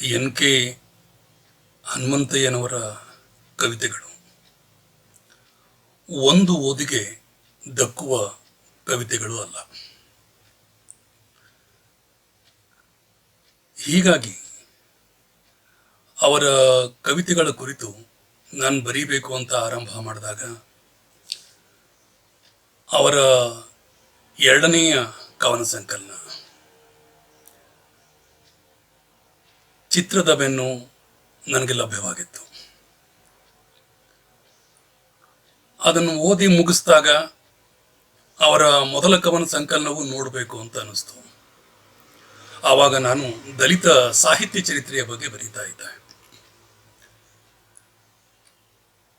ಎನ್.ಕೆ. ಹನುಮಂತಯ್ಯನವರ ಕವಿತೆಗಳು ಒಂದು ಓದಿಗೆ ದಕ್ಕುವ ಕವಿತೆಗಳು ಅಲ್ಲ. ಹೀಗಾಗಿ ಅವರ ಕವಿತೆಗಳ ಕುರಿತು ನಾನು ಬರೀಬೇಕು ಅಂತ ಆರಂಭ ಮಾಡಿದಾಗ ಅವರ ಎರಡನೆಯ ಕವನ ಸಂಕಲನ ಚಿತ್ರದ ಬೆನ್ನು ನನಗೆ ಲಭ್ಯವಾಗಿತ್ತು. ಅದನ್ನು ಓದಿ ಮುಗಿಸಿದಾಗ ಅವರ ಮೊದಲ ಕವನ ಸಂಕಲನವು ನೋಡಬೇಕು ಅಂತ ಅನ್ನಿಸ್ತು. ಆವಾಗ ನಾನು ದಲಿತ ಸಾಹಿತ್ಯ ಚರಿತ್ರೆಯ ಬಗ್ಗೆ ಬರೀತಾ ಇದ್ದೆ.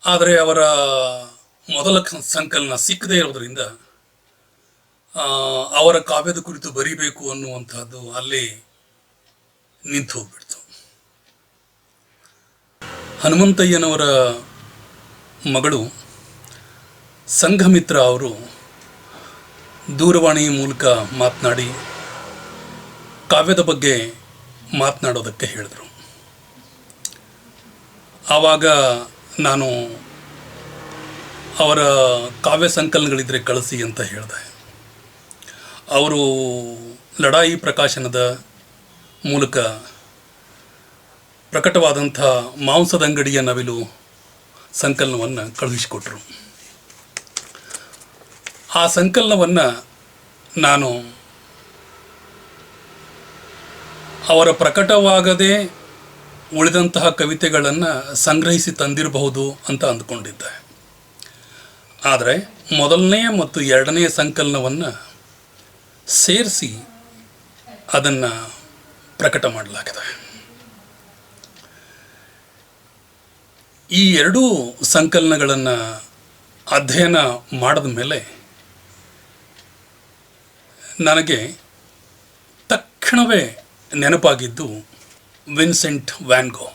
ಆದರೆ ಅವರ ಮೊದಲ ಸಂಕಲನ ಸಿಕ್ಕದೇ ಇರೋದ್ರಿಂದ ಅವರ ಕಾವ್ಯದ ಕುರಿತು ಬರೀಬೇಕು ಅನ್ನುವಂಥದ್ದು ಅಲ್ಲೇ ನಿಂತು ಹೋಗ್ಬಿಡ್ತು. ಹನುಮಂತಯ್ಯನವರ ಮಗಳು ಸಂಘಮಿತ್ರ ಅವರು ದೂರವಾಣಿ ಮೂಲಕ ಮಾತನಾಡಿ ಕಾವ್ಯದ ಬಗ್ಗೆ ಮಾತನಾಡೋದಕ್ಕೆ ಹೇಳಿದರು. ಆವಾಗ ನಾನು ಅವರ ಕಾವ್ಯ ಸಂಕಲನಗಳಿದ್ದರೆ ಕಳಿಸಿ ಅಂತ ಹೇಳಿದೆ. ಅವರು ಲಡಾಯಿ ಪ್ರಕಾಶನದ ಮೂಲಕ ಪ್ರಕಟವಾದಂಥ ಮಾಂಸದಂಗಡಿಯ ನವಿಲು ಸಂಕಲನವನ್ನು ಕಳುಹಿಸಿಕೊಟ್ರು. ಆ ಸಂಕಲನವನ್ನು ನಾನು ಅವರ ಪ್ರಕಟವಾಗದೆ ಉಳಿದಂತಹ ಕವಿತೆಗಳನ್ನು ಸಂಗ್ರಹಿಸಿ ತಂದಿರಬಹುದು ಅಂತ ಅಂದ್ಕೊಂಡಿದ್ದೆ. ಆದರೆ ಮೊದಲನೆಯ ಮತ್ತು ಎರಡನೆಯ ಸಂಕಲನವನ್ನು ಸೇರಿಸಿ ಅದನ್ನು ಪ್ರಕಟ ಮಾಡಲಾಗಿದೆ. ಈ ಎರಡೂ ಸಂಕಲನಗಳನ್ನು ಅಧ್ಯಯನ ಮಾಡಿದ ಮೇಲೆ ನನಗೆ ತಕ್ಷಣವೇ ನೆನಪಾಗಿದ್ದು ವಿನ್ಸೆಂಟ್ ವ್ಯಾನ್ ಗೋ.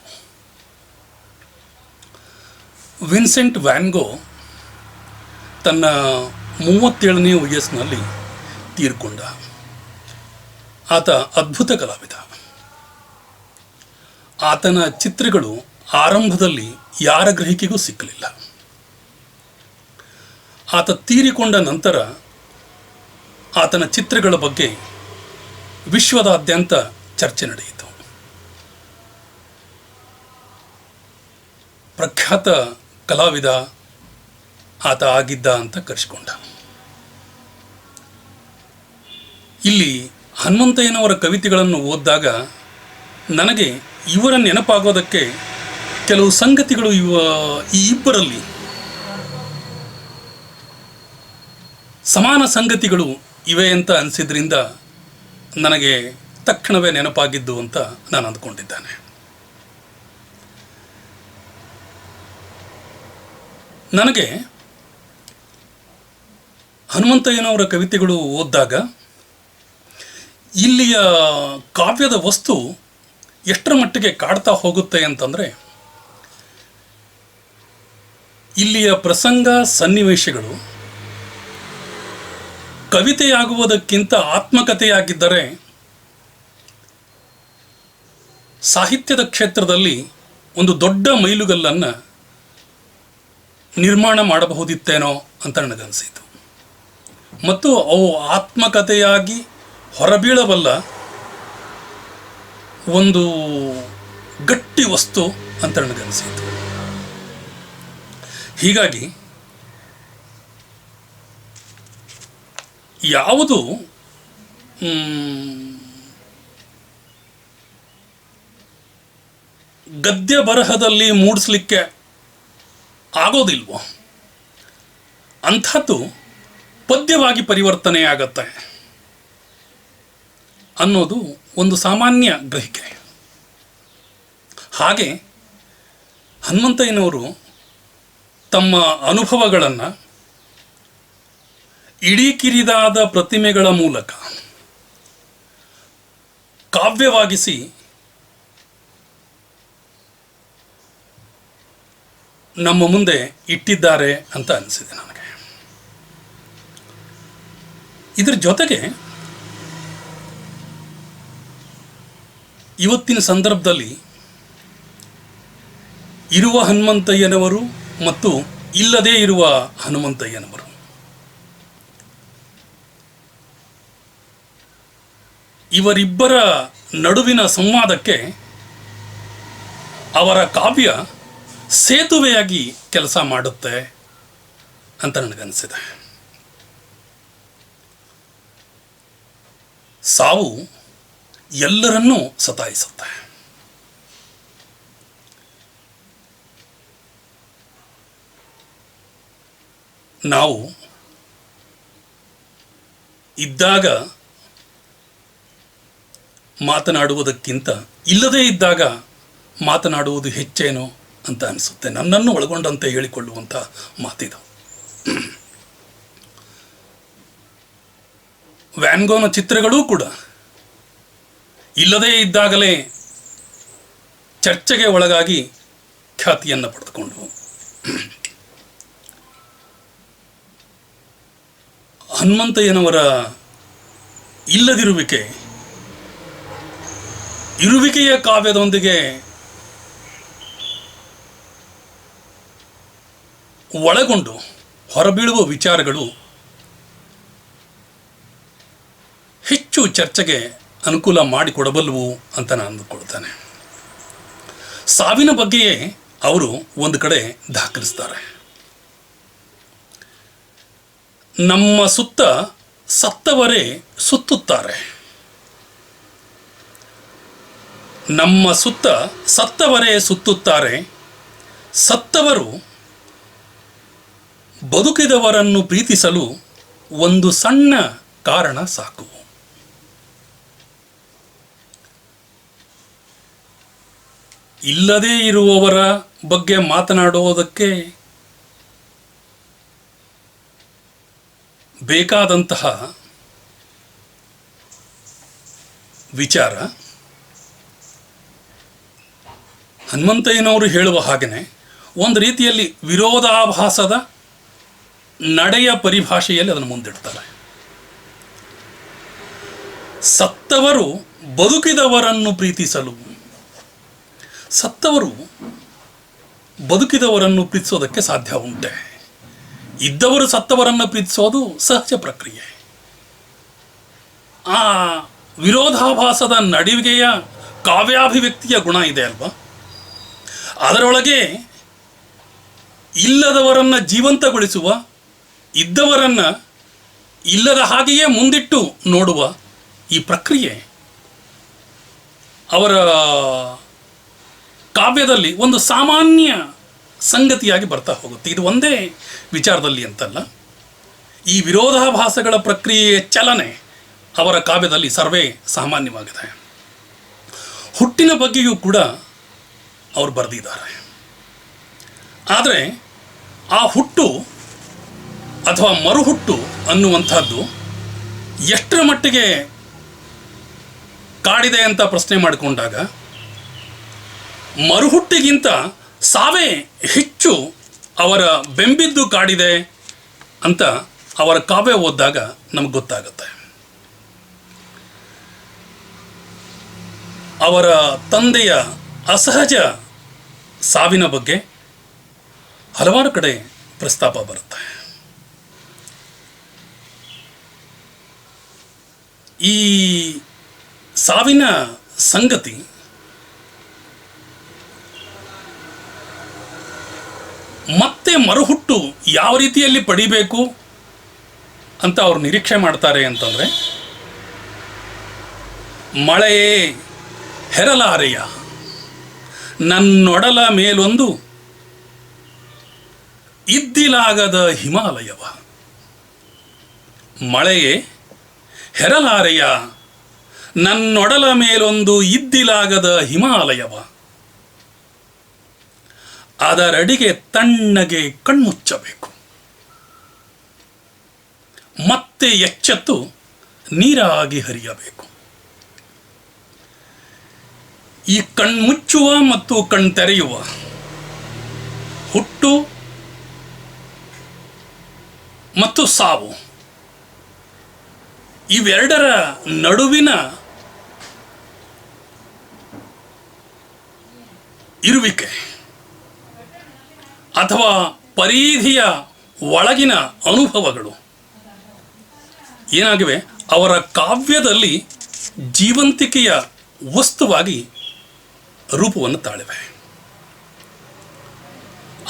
ವಿನ್ಸೆಂಟ್ ವ್ಯಾನ್ ಗೋ ತನ್ನ 37ನೇ ವಯಸ್ಸಿನಲ್ಲಿ ತೀರ್ಕೊಂಡ. ಆತ ಅದ್ಭುತ ಕಲಾವಿದ. ಆತನ ಚಿತ್ರಗಳು ಆರಂಭದಲ್ಲಿ ಯಾರ ಗ್ರಹಿಕೆಗೂ ಸಿಕ್ಕಲಿಲ್ಲ. ಆತ ತೀರಿಕೊಂಡ ನಂತರ ಆತನ ಚಿತ್ರಗಳ ಬಗ್ಗೆ ವಿಶ್ವದಾದ್ಯಂತ ಚರ್ಚೆ ನಡೆಯಿತು. ಪ್ರಖ್ಯಾತ ಕಲಾವಿದ ಆತ ಆಗಿದ್ದ ಅಂತ ಕರೆಸಿಕೊಂಡ. ಇಲ್ಲಿ ಹನುಮಂತಯ್ಯನವರ ಕವಿತೆಗಳನ್ನು ಓದಿದಾಗ ನನಗೆ ಇವರ ನೆನಪಾಗೋದಕ್ಕೆ ಕೆಲವು ಸಂಗತಿಗಳು ಈ ಇಬ್ಬರಲ್ಲಿ ಸಮಾನ ಸಂಗತಿಗಳು ಇವೆ ಅಂತ ಅನಿಸಿದ್ರಿಂದ ನನಗೆ ತಕ್ಷಣವೇ ನೆನಪಾಗಿದ್ದು ಅಂತ ನಾನು ಅಂದ್ಕೊಂಡಿದ್ದೇನೆ. ನನಗೆ ಹನುಮಂತಯ್ಯನವರ ಕವಿತೆಗಳು ಓದಿದಾಗ ಇಲ್ಲಿಯ ಕಾವ್ಯದ ವಸ್ತು ಎಷ್ಟರ ಮಟ್ಟಿಗೆ ಕಾಡ್ತಾ ಹೋಗುತ್ತೆ ಅಂತಂದರೆ, ಇಲ್ಲಿಯ ಪ್ರಸಂಗ ಸನ್ನಿವೇಶಗಳು ಕವಿತೆಯಾಗುವುದಕ್ಕಿಂತ ಆತ್ಮಕಥೆಯಾಗಿದ್ದರೆ ಸಾಹಿತ್ಯದ ಕ್ಷೇತ್ರದಲ್ಲಿ ಒಂದು ದೊಡ್ಡ ಮೈಲುಗಲ್ಲನ್ನು ನಿರ್ಮಾಣ ಮಾಡಬಹುದಿತ್ತೇನೋ ಅಂತ ನನಗನ್ನಿಸಿತು. ಮತ್ತು ಅವು ಆತ್ಮಕಥೆಯಾಗಿ ಹೊರಬೀಳಬಲ್ಲ ಒಂದು ಗಟ್ಟಿ ವಸ್ತು ಅಂತ ನನಗನ್ನಿಸಿತು. ಹೀಗಾಗಿ ಯಾವುದು ಗದ್ಯ ಬರಹದಲ್ಲಿ ಮೂಡಿಸ್ಲಿಕ್ಕೆ ಆಗೋದಿಲ್ವೋ ಅಂಥದ್ದು ಪದ್ಯವಾಗಿ ಪರಿವರ್ತನೆ ಆಗತ್ತೆ ಅನ್ನೋದು ಒಂದು ಸಾಮಾನ್ಯ ಗ್ರಹಿಕೆ. ಹಾಗೆ ಹನುಮಂತಯ್ಯನವರು ತಮ್ಮ ಅನುಭವಗಳನ್ನು ಇಡೀ ಕಿರಿದಾದ ಪ್ರತಿಮೆಗಳ ಮೂಲಕ ಕಾವ್ಯವಾಗಿಸಿ ನಮ್ಮ ಮುಂದೆ ಇಟ್ಟಿದ್ದಾರೆ ಅಂತ ಅನಿಸಿದೆ ನನಗೆ. ಇದರ ಜೊತೆಗೆ ಇವತ್ತಿನ ಸಂದರ್ಭದಲ್ಲಿ ಇರುವ ಹನುಮಂತಯ್ಯನವರು ಮತ್ತು ಇಲ್ಲದೇ ಇರುವ ಹನುಮಂತಯ್ಯನವರು, ಇವರಿಬ್ಬರ ನಡುವಿನ ಸಂವಾದಕ್ಕೆ ಅವರ ಕಾವ್ಯ ಸೇತುವೆಯಾಗಿ ಕೆಲಸ ಮಾಡುತ್ತೆ ಅಂತ ನನಗನ್ನಿಸಿದೆ. ಸಾವು ಎಲ್ಲರನ್ನೂ ಸತಾಯಿಸುತ್ತೆ. ನಾವು ಇದ್ದಾಗ ಮಾತನಾಡುವುದಕ್ಕಿಂತ ಇಲ್ಲದೇ ಇದ್ದಾಗ ಮಾತನಾಡುವುದು ಹೆಚ್ಚೇನೋ ಅಂತ ಅನಿಸುತ್ತೆ. ನನ್ನನ್ನು ಒಳಗೊಂಡಂತೆ ಹೇಳಿಕೊಳ್ಳುವಂಥ ಮಾತಿದು. ವ್ಯಾನ್ ಗೋನ ಚಿತ್ರಗಳೂ ಕೂಡ ಇಲ್ಲದೇ ಇದ್ದಾಗಲೇ ಚರ್ಚೆಗೆ ಒಳಗಾಗಿ ಖ್ಯಾತಿಯನ್ನು ಪಡೆದುಕೊಂಡವು. ಹನುಮಂತಯ್ಯನವರ ಇರುವಿಕೆಯ ಕಾವ್ಯದೊಂದಿಗೆ ಒಳಗೊಂಡು ಹೊರಬೀಳುವ ವಿಚಾರಗಳು ಹೆಚ್ಚು ಚರ್ಚೆಗೆ ಅನುಕೂಲ ಮಾಡಿಕೊಡಬಲ್ಲವು ಅಂತ ನಾನು ಅಂದುಕೊಳ್ತೇನೆ. ಸಾವಿನ ಬಗ್ಗೆಯೇ ಅವರು ಒಂದು ಕಡೆ ದಾಖಲಿಸ್ತಾರೆ. ನಮ್ಮ ಸುತ್ತ ಸತ್ತವರೇ ಸುತ್ತುತ್ತಾರೆ, ನಮ್ಮ ಸುತ್ತ ಸತ್ತವರೇ ಸುತ್ತುತ್ತಾರೆ, ಸತ್ತವರು ಬದುಕಿದವರನ್ನು ಪ್ರೀತಿಸಲು ಒಂದು ಸಣ್ಣ ಕಾರಣ ಸಾಕು. ಇಲ್ಲದೇ ಇರುವವರ ಬಗ್ಗೆ ಮಾತನಾಡುವುದಕ್ಕೆ ಬೇಕಾದಂತಹ ವಿಚಾರ ಹನುಮಂತಯ್ಯನವರು ಹೇಳುವ ಹಾಗೆಯೇ ಒಂದು ರೀತಿಯಲ್ಲಿ ವಿರೋಧಾಭಾಸದ ನಡೆಯ ಪರಿಭಾಷೆಯಲ್ಲಿ ಅದನ್ನು ಮುಂದಿಡ್ತಾರೆ. ಸತ್ತವರು ಬದುಕಿದವರನ್ನು ಪ್ರೀತಿಸಲು, ಸತ್ತವರು ಬದುಕಿದವರನ್ನು ಪ್ರೀತಿಸೋದಕ್ಕೆ ಸಾಧ್ಯ ಉಂಟೆ? ಇದ್ದವರು ಸತ್ತವರನ್ನು ಪ್ರೀತಿಸೋದು ಸಹಜ ಪ್ರಕ್ರಿಯೆ. ಆ ವಿರೋಧಾಭಾಸದ ನಡುವಿಗೆಯ ಕಾವ್ಯಾಭಿವ್ಯಕ್ತಿಯ ಗುಣ ಇದೆ ಅಲ್ವಾ? ಅದರೊಳಗೆ ಇಲ್ಲದವರನ್ನು ಜೀವಂತಗೊಳಿಸುವ, ಇದ್ದವರನ್ನು ಇಲ್ಲದ ಹಾಗೆಯೇ ಮುಂದಿಟ್ಟು ನೋಡುವ ಈ ಪ್ರಕ್ರಿಯೆ ಅವರ ಕಾವ್ಯದಲ್ಲಿ ಒಂದು ಸಾಮಾನ್ಯ ಸಂಗತಿಯಾಗಿ ಬರ್ತಾ ಹೋಗುತ್ತೆ. ಇದು ಒಂದೇ ವಿಚಾರದಲ್ಲಿ ಅಂತಲ್ಲ, ಈ ವಿರೋಧಾಭಾಸಗಳ ಪ್ರಕ್ರಿಯೆಯ ಚಲನೆ ಅವರ ಕಾವ್ಯದಲ್ಲಿ ಸರ್ವೇ ಸಾಮಾನ್ಯವಾಗಿದೆ. ಹುಟ್ಟಿನ ಬಗ್ಗೆಯೂ ಕೂಡ ಅವರು ಬರೆದಿದ್ದಾರೆ. ಆದರೆ ಆ ಹುಟ್ಟು ಅಥವಾ ಮರುಹುಟ್ಟು ಅನ್ನುವಂಥದ್ದು ಎಷ್ಟರ ಮಟ್ಟಿಗೆ ಕಾಡಿದೆ ಅಂತ ಪ್ರಶ್ನೆ ಮಾಡಿಕೊಂಡಾಗ ಮರುಹುಟ್ಟಿಗಿಂತ ಸಾವೇ ಹೆಚ್ಚು ಅವರ ಬೆಂಬಿದ್ದು ಕಾಡಿದೆ ಅಂತ ಅವರ ಕಾವ್ಯ ಓದಿದಾಗ ನಮಗೆ ಗೊತ್ತಾಗುತ್ತೆ. ಅವರ ತಂದೆಯ ಅಸಹಜ ಸಾವಿನ ಬಗ್ಗೆ ಹಲವಾರು ಕಡೆ ಪ್ರಸ್ತಾಪ ಬರುತ್ತೆ. ಈ ಸಾವಿನ ಸಂಗತಿ ಮತ್ತೆ ಮರುಹುಟ್ಟು ಯಾವ ರೀತಿಯಲ್ಲಿ ಪಡಿಬೇಕು ಅಂತ ಅವ್ರು ನಿರೀಕ್ಷೆ ಮಾಡ್ತಾರೆ ಅಂತಂದರೆ, ಮಳೆಯೇ ಹೆರಲಾರೆಯ ನನ್ನೊಡಲ ಮೇಲೊಂದು ಇದ್ದಿಲಾಗದ ಹಿಮಾಲಯವ, ಮಳೆಯೇ ಹೆರಲಾರೆಯ ನನ್ನೊಡಲ ಮೇಲೊಂದು ಇದ್ದಿಲಾಗದ ಹಿಮಾಲಯವ, ಅದರಡಿಗೆ ತಣ್ಣಗೆ ಕಣ್ಮುಚ್ಚಬೇಕು, ಮತ್ತೆ ಎಚ್ಚೆತ್ತು ನೀರಾಗಿ ಹರಿಯಬೇಕು. ಈ ಕಣ್ಮುಚ್ಚುವ ಮತ್ತು ಕಣ್ತೆರೆಯುವ, ಹುಟ್ಟು ಮತ್ತು ಸಾವು, ಇವೆರಡರ ನಡುವಿನ ಇರುವಿಕೆ ಅಥವಾ ಪರಿಧಿಯ ಒಳಗಿನ ಅನುಭವಗಳು ಏನಾಗಿವೆ ಅವರ ಕಾವ್ಯದಲ್ಲಿ ಜೀವಂತಿಕೆಯ ವಸ್ತುವಾಗಿ ರೂಪವನ್ನು ತಾಳಿವೆ.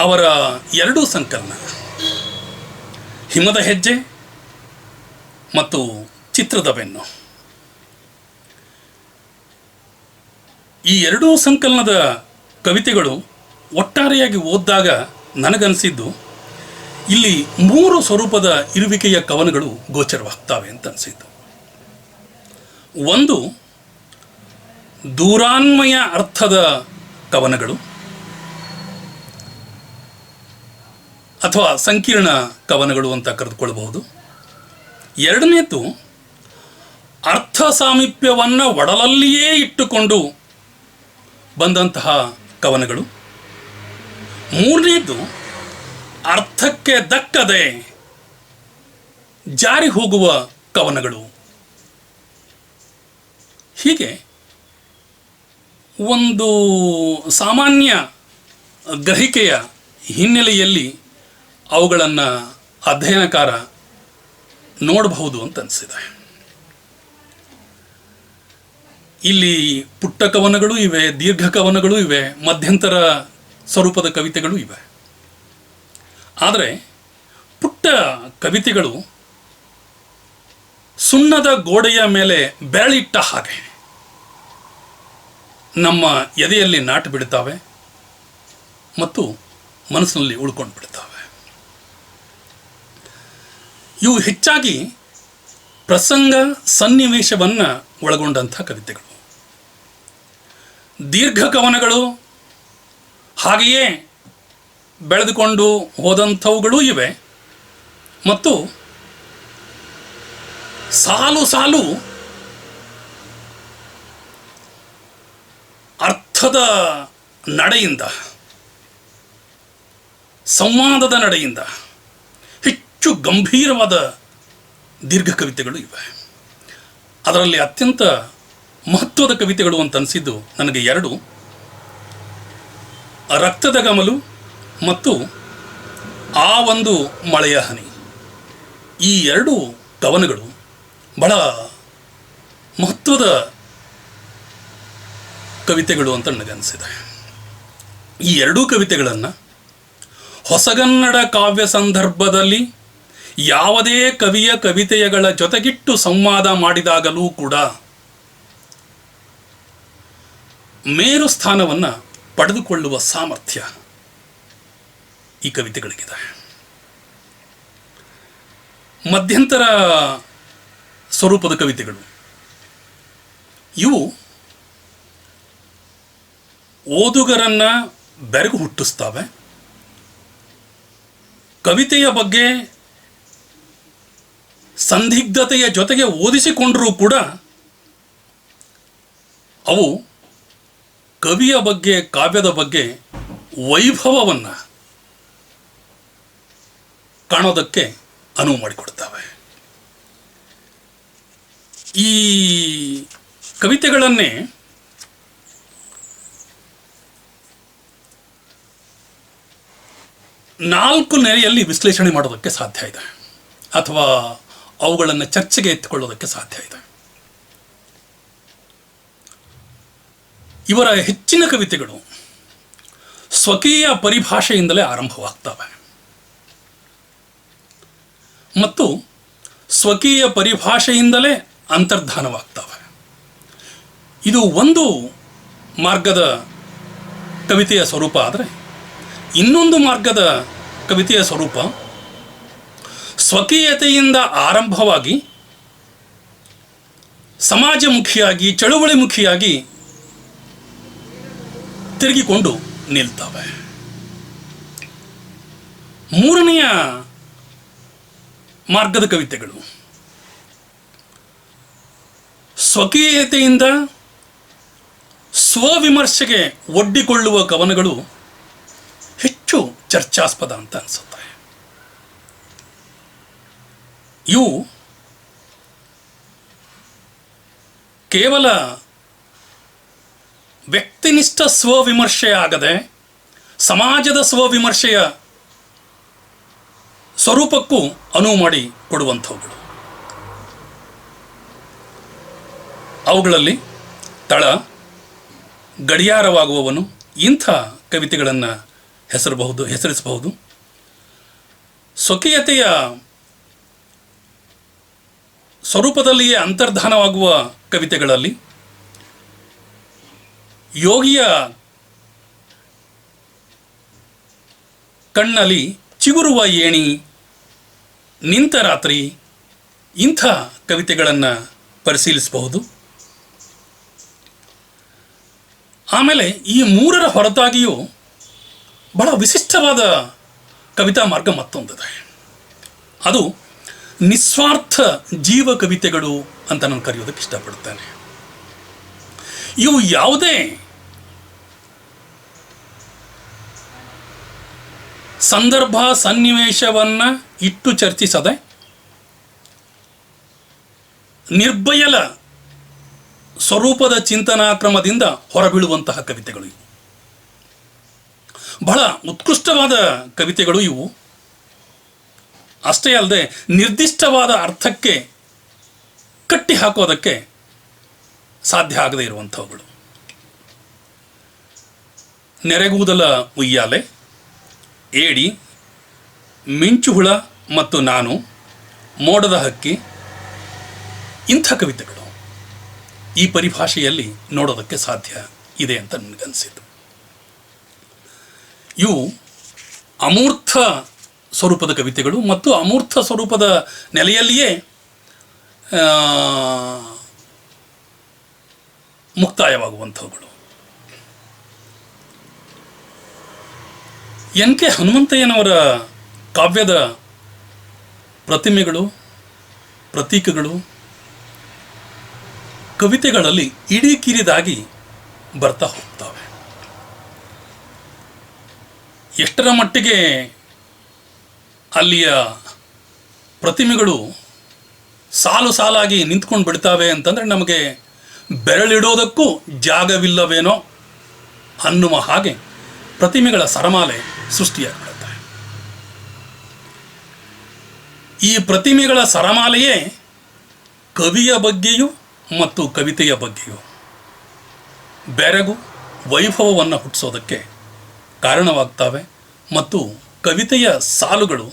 ಅವರ ಎರಡೂ ಸಂಕಲನ ಹಿಮದ ಹೆಜ್ಜೆ ಮತ್ತು ಚಿತ್ರದ ಬೆನ್ನು, ಈ ಎರಡೂ ಸಂಕಲನದ ಕವಿತೆಗಳು ಒಟ್ಟಾರೆಯಾಗಿ ಓದಿದಾಗ ನನಗನ್ನಿಸಿದ್ದು ಇಲ್ಲಿ 3 ಸ್ವರೂಪದ ಇರುವಿಕೆಯ ಕವನಗಳು ಗೋಚರವಾಗ್ತವೆ ಅಂತ ಅನಿಸಿದ್ದು. ಒಂದು ದೂರಾನ್ವಯ ಅರ್ಥದ ಕವನಗಳು ಅಥವಾ ಸಂಕೀರ್ಣ ಕವನಗಳು ಅಂತ ಕರೆದುಕೊಳ್ಳಬಹುದು. ಎರಡನೇದು ಅರ್ಥ ಸಾಮೀಪ್ಯವನ್ನು ಒಡಲಲ್ಲಿಯೇ ಇಟ್ಟುಕೊಂಡು ಬಂದಂತಹ ಕವನಗಳು. ಮೂರನೇದು ಅರ್ಥಕ್ಕೆ ದಕ್ಕದೆ ಜಾರಿ ಹೋಗುವ ಕವನಗಳು. ಹೀಗೆ ಒಂದು ಸಾಮಾನ್ಯ ಗ್ರಹಿಕೆಯ ಹಿನ್ನೆಲೆಯಲ್ಲಿ ಅವುಗಳನ್ನು ಅಧ್ಯಯನಕಾರ ನೋಡಬಹುದು ಅಂತ ಅನಿಸಿದೆ. ಇಲ್ಲಿ ಪುಟ್ಟ ಕವನಗಳು ಇವೆ, ದೀರ್ಘ ಕವನಗಳು ಇವೆ, ಮಧ್ಯಂತರ ಸ್ವರೂಪದ ಕವಿತೆಗಳು ಇವೆ. ಆದರೆ ಪುಟ್ಟ ಕವಿತೆಗಳು ಸುಣ್ಣದ ಗೋಡೆಯ ಮೇಲೆ ಬೆರಳಿಟ್ಟ ಹಾಗೆ ನಮ್ಮ ಎದೆಯಲ್ಲಿ ನಾಟು ಬಿಡ್ತಾವೆ ಮತ್ತು ಮನಸ್ಸಿನಲ್ಲಿ ಉಳ್ಕೊಂಡು ಬಿಡ್ತಾವೆ. ಇವು ಹೆಚ್ಚಾಗಿ ಪ್ರಸಂಗ ಸನ್ನಿವೇಶವನ್ನು ಒಳಗೊಂಡಂಥ ಕವಿತೆಗಳು. ದೀರ್ಘ ಕವನಗಳು ಹಾಗೆಯೇ ಬೆಳೆದುಕೊಂಡು ಹೋದಂಥವುಗಳೂ ಇವೆ ಮತ್ತು ಸಾಲು ಸಾಲು ಅರ್ಥದ ನಡೆಯಿಂದ, ಸಂವಾದದ ನಡೆಯಿಂದ ಹೆಚ್ಚು ಗಂಭೀರವಾದ ದೀರ್ಘ ಕವಿತೆಗಳು ಇವೆ. ಅದರಲ್ಲಿ ಅತ್ಯಂತ ಮಹತ್ವದ ಕವಿತೆಗಳು ಅಂತ ಅನಿಸಿದ್ದು ನನಗೆ 2, ರಕ್ತದ ಗಮಲು ಮತ್ತು ಆ ಒಂದು ಮಳೆಯ ಹನಿ. ಈ 2 ಕವನಗಳು ಬಹಳ ಮಹತ್ವದ ಕವಿತೆಗಳು ಅಂತ ನನಗನ್ನಿಸಿದೆ. ಈ 2 ಕವಿತೆಗಳನ್ನು ಹೊಸಗನ್ನಡ ಕಾವ್ಯ ಸಂದರ್ಭದಲ್ಲಿ ಯಾವುದೇ ಕವಿಯ ಕವಿತೆಗಳ ಜೊತೆಗಿಟ್ಟು ಸಂವಾದ ಮಾಡಿದಾಗಲೂ ಕೂಡ ಮೇರು ಸ್ಥಾನವನ್ನು ಪಡೆದುಕೊಳ್ಳುವ ಸಾಮರ್ಥ್ಯ ಈ ಕವಿತೆಗಳಿಗಿದೆ. ಮಧ್ಯಂತರ ಸ್ವರೂಪದ ಕವಿತೆಗಳು ಇವು ಓದುಗರನ್ನು ಬೆರಗು ಹುಟ್ಟಿಸ್ತವೆ. ಕವಿತೆಯ ಬಗ್ಗೆ ಸಂದಿಗ್ಧತೆಯ ಜೊತೆಗೆ ಓದಿಸಿಕೊಂಡರೂ ಕೂಡ ಅವು ಕವಿಯ ಬಗ್ಗೆ, ಕಾವ್ಯದ ಬಗ್ಗೆ ವೈಭವವನ್ನು ಕಾಣೋದಕ್ಕೆ ಅನುವು ಮಾಡಿಕೊಡ್ತವೆ. ಈ ಕವಿತೆಗಳನ್ನೇ ನಾಲ್ಕು ನೆಲೆಯಲ್ಲಿ ವಿಶ್ಲೇಷಣೆ ಮಾಡೋದಕ್ಕೆ ಸಾಧ್ಯ ಇದೆ ಅಥವಾ ಅವುಗಳನ್ನು ಚರ್ಚೆಗೆ ಎತ್ತಿಕೊಳ್ಳೋದಕ್ಕೆ ಸಾಧ್ಯ ಇದೆ. ಇವರ ಹೆಚ್ಚಿನ ಕವಿತೆಗಳು ಸ್ವಕೀಯ ಪರಿಭಾಷೆಯಿಂದಲೇ ಆರಂಭವಾಗ್ತವೆ ಮತ್ತು ಸ್ವಕೀಯ ಪರಿಭಾಷೆಯಿಂದಲೇ ಅಂತರ್ಧಾನವಾಗ್ತವೆ. ಇದು ಒಂದು ಮಾರ್ಗದ ಕವಿತೆಯ ಸ್ವರೂಪ. ಆದರೆ ಇನ್ನೊಂದು ಮಾರ್ಗದ ಕವಿತೆಯ ಸ್ವರೂಪ ಸ್ವಕೀಯತೆಯಿಂದ ಆರಂಭವಾಗಿ ಸಮಾಜಮುಖಿಯಾಗಿ, ಚಳುವಳಿಮುಖಿಯಾಗಿ ತಿರುಗಿಕೊಂಡು ನಿಲ್ತವೆ. ಮೂರನೆಯ ಮಾರ್ಗದ ಕವಿತೆಗಳು ಸ್ವಕೀಯತೆಯಿಂದ ಸ್ವವಿಮರ್ಶೆಗೆ ಒಡ್ಡಿಕೊಳ್ಳುವ ಕವನಗಳು ಹೆಚ್ಚು ಚರ್ಚಾಸ್ಪದ ಅಂತ ಅನಿಸುತ್ತೆ. ಇವು ಕೇವಲ ವ್ಯಕ್ತಿನಿಷ್ಠ ಸ್ವವಿಮರ್ಶೆ ಆಗದೆ ಸಮಾಜದ ಸ್ವವಿಮರ್ಶೆಯ ಸ್ವರೂಪಕ್ಕೂ ಅನುವು ಮಾಡಿ ಕೊಡುವಂಥವುಗಳು. ಅವುಗಳಲ್ಲಿ ತಳ, ಗಡಿಯಾರವಾಗುವವನು ಇಂಥ ಕವಿತೆಗಳನ್ನು ಹೆಸರಿಸಬಹುದು. ಸ್ವಕೀಯತೆಯ ಸ್ವರೂಪದಲ್ಲಿಯೇ ಅಂತರ್ಧಾನವಾಗುವ ಕವಿತೆಗಳಲ್ಲಿ ಯೋಗಿಯ ಕಣ್ಣಲ್ಲಿ ಚಿಗುರುವ ಏಣಿ, ನಿಂತ ರಾತ್ರಿ ಇಂಥ ಕವಿತೆಗಳನ್ನು ಪರಿಶೀಲಿಸಬಹುದು. ಆಮೇಲೆ ಈ ಮೂರರ ಹೊರತಾಗಿಯೂ ಬಹಳ ವಿಶಿಷ್ಟವಾದ ಕವಿತಾ ಮಾರ್ಗ ಮತ್ತೊಂದಿದೆ. ಅದು ನಿಸ್ವಾರ್ಥ ಜೀವ ಕವಿತೆಗಳು ಅಂತ ನಾನು ಕರೆಯೋದಕ್ಕೆ ಇಷ್ಟಪಡ್ತೇನೆ. ಇವು ಯಾವುದೇ ಸಂದರ್ಭ ಸನ್ನಿವೇಶವನ್ನು ಇಟ್ಟು ಚರ್ಚಿಸದೆ ನಿರ್ಭಯಲ ಸ್ವರೂಪದ ಚಿಂತನಾ ಕ್ರಮದಿಂದ ಹೊರಬೀಳುವಂತಹ ಕವಿತೆಗಳು ಇವು. ಬಹಳ ಉತ್ಕೃಷ್ಟವಾದ ಕವಿತೆಗಳು ಇವು. ಅಷ್ಟೇ ಅಲ್ಲದೆ ನಿರ್ದಿಷ್ಟವಾದ ಅರ್ಥಕ್ಕೆ ಕಟ್ಟಿ ಹಾಕೋದಕ್ಕೆ ಸಾಧ್ಯ ಆಗದೇ ಇರುವಂಥವುಗಳು. ನೆರೆಗೂದಲ ಉಯ್ಯಾಲೆ, ಏಡಿ, ಮಿಂಚುಹುಳ ಮತ್ತು ನಾನು, ಮೋಡದ ಹಕ್ಕಿ ಇಂಥ ಕವಿತೆಗಳು ಈ ಪರಿಭಾಷೆಯಲ್ಲಿ ನೋಡೋದಕ್ಕೆ ಸಾಧ್ಯ ಇದೆ ಅಂತ ನನಗನ್ಸಿತು. ಇವು ಅಮೂರ್ತ ಸ್ವರೂಪದ ಕವಿತೆಗಳು ಮತ್ತು ಅಮೂರ್ತ ಸ್ವರೂಪದ ನೆಲೆಯಲ್ಲಿಯೇ ಮುಕ್ತಾಯವಾಗುವಂಥವುಗಳು. ಎನ್ ಕೆ ಹನುಮಂತಯ್ಯನವರ ಕಾವ್ಯದ ಪ್ರತಿಮೆಗಳು, ಪ್ರತೀಕಗಳು ಕವಿತೆಗಳಲ್ಲಿ ಇಡೀ ಕಿರಿದಾಗಿ ಬರ್ತಾ ಹೋಗ್ತವೆ. ಎಷ್ಟರ ಮಟ್ಟಿಗೆ ಅಲ್ಲಿಯ ಪ್ರತಿಮೆಗಳು ಸಾಲು ಸಾಲಾಗಿ ನಿಂತ್ಕೊಂಡು ಬಿಡ್ತಾವೆ ಅಂತಂದರೆ ನಮಗೆ ಬೆರಳಿಡೋದಕ್ಕೂ ಜಾಗವಿಲ್ಲವೇನೋ ಅನ್ನುವ ಹಾಗೆ ಪ್ರತಿಮೆಗಳ ಸರಮಾಲೆ ಸೃಷ್ಟಿಯಾಗ್ಬಿಡುತ್ತೆ. ಈ ಪ್ರತಿಮೆಗಳ ಸರಮಾಲೆಯೇ ಕವಿಯ ಬಗ್ಗೆಯೂ ಮತ್ತು ಕವಿತೆಯ ಬಗ್ಗೆಯೂ ಬೆರಗು ವೈಭವವನ್ನು ಹುಟ್ಟಿಸೋದಕ್ಕೆ ಕಾರಣವಾಗ್ತವೆ ಮತ್ತು ಕವಿತೆಯ ಸಾಲುಗಳು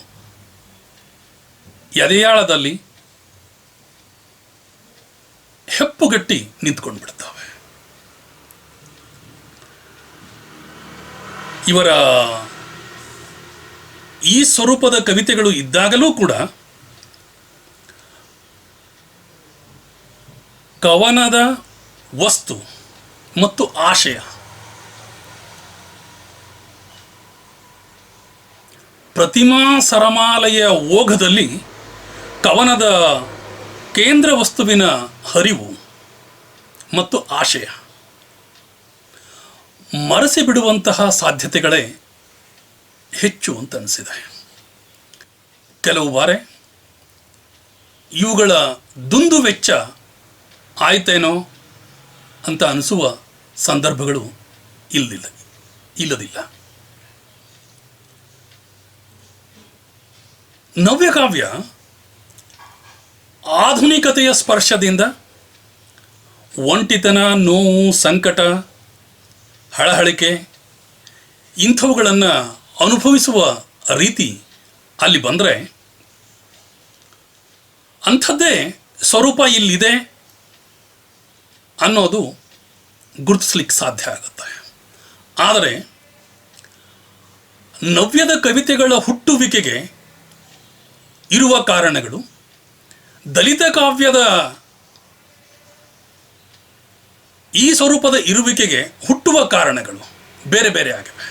ಎದೆಯಾಳದಲ್ಲಿ ಹೆಪ್ಪುಗಟ್ಟಿ ನಿಂತ್ಕೊಂಡು ಬಿಡ್ತವೆ. ಇವರ ಈ ಸ್ವರೂಪದ ಕವಿತೆಗಳು ಇದ್ದಾಗಲೂ ಕೂಡ ಕವನದ ವಸ್ತು ಮತ್ತು ಆಶಯ ಪ್ರತಿಮಾ ಸರಮಾಲೆಯ ಓಘದಲ್ಲಿ ಕವನದ ಕೇಂದ್ರ ವಸ್ತುವಿನ ಹರಿವು ಮತ್ತು ಆಶಯ ಮರೆಸಿ ಬಿಡುವಂತಹ ಸಾಧ್ಯತೆಗಳೇ ಹೆಚ್ಚು ಅಂತ ಅನಿಸಿದೆ. ಕೆಲವು ಬಾರಿ ಇವುಗಳ ದುಂದು ವೆಚ್ಚ ಆಯ್ತೇನೋ ಅಂತ ಅನಿಸುವ ಸಂದರ್ಭಗಳು ಇಲ್ಲದಿಲ್ಲ. ನವ್ಯಕಾವ್ಯ ಆಧುನಿಕತೆಯ ಸ್ಪರ್ಶದಿಂದ ಒಂಟಿತನ, ನೋವು, ಸಂಕಟ, ಹಳಹಳಿಕೆ ಇಂಥವುಗಳನ್ನು ಅನುಭವಿಸುವ ರೀತಿ ಅಲ್ಲಿ ಬಂದರೆ ಅಂಥದ್ದೇ ಸ್ವರೂಪ ಇಲ್ಲಿದೆ ಅನ್ನೋದು ಗುರುತಿಸ್ಲಿಕ್ಕೆ ಸಾಧ್ಯ ಆಗುತ್ತೆ. ಆದರೆ ನವ್ಯದ ಕವಿತೆಗಳ ಹುಟ್ಟುವಿಕೆಗೆ ಇರುವ ಕಾರಣಗಳು ದಲಿತ ಕಾವ್ಯದ ಈ ಸ್ವರೂಪದ ಇರುವಿಕೆಗೆ ಹುಟ್ಟುವ ಕಾರಣಗಳು ಬೇರೆ ಬೇರೆ ಆಗಿವೆ.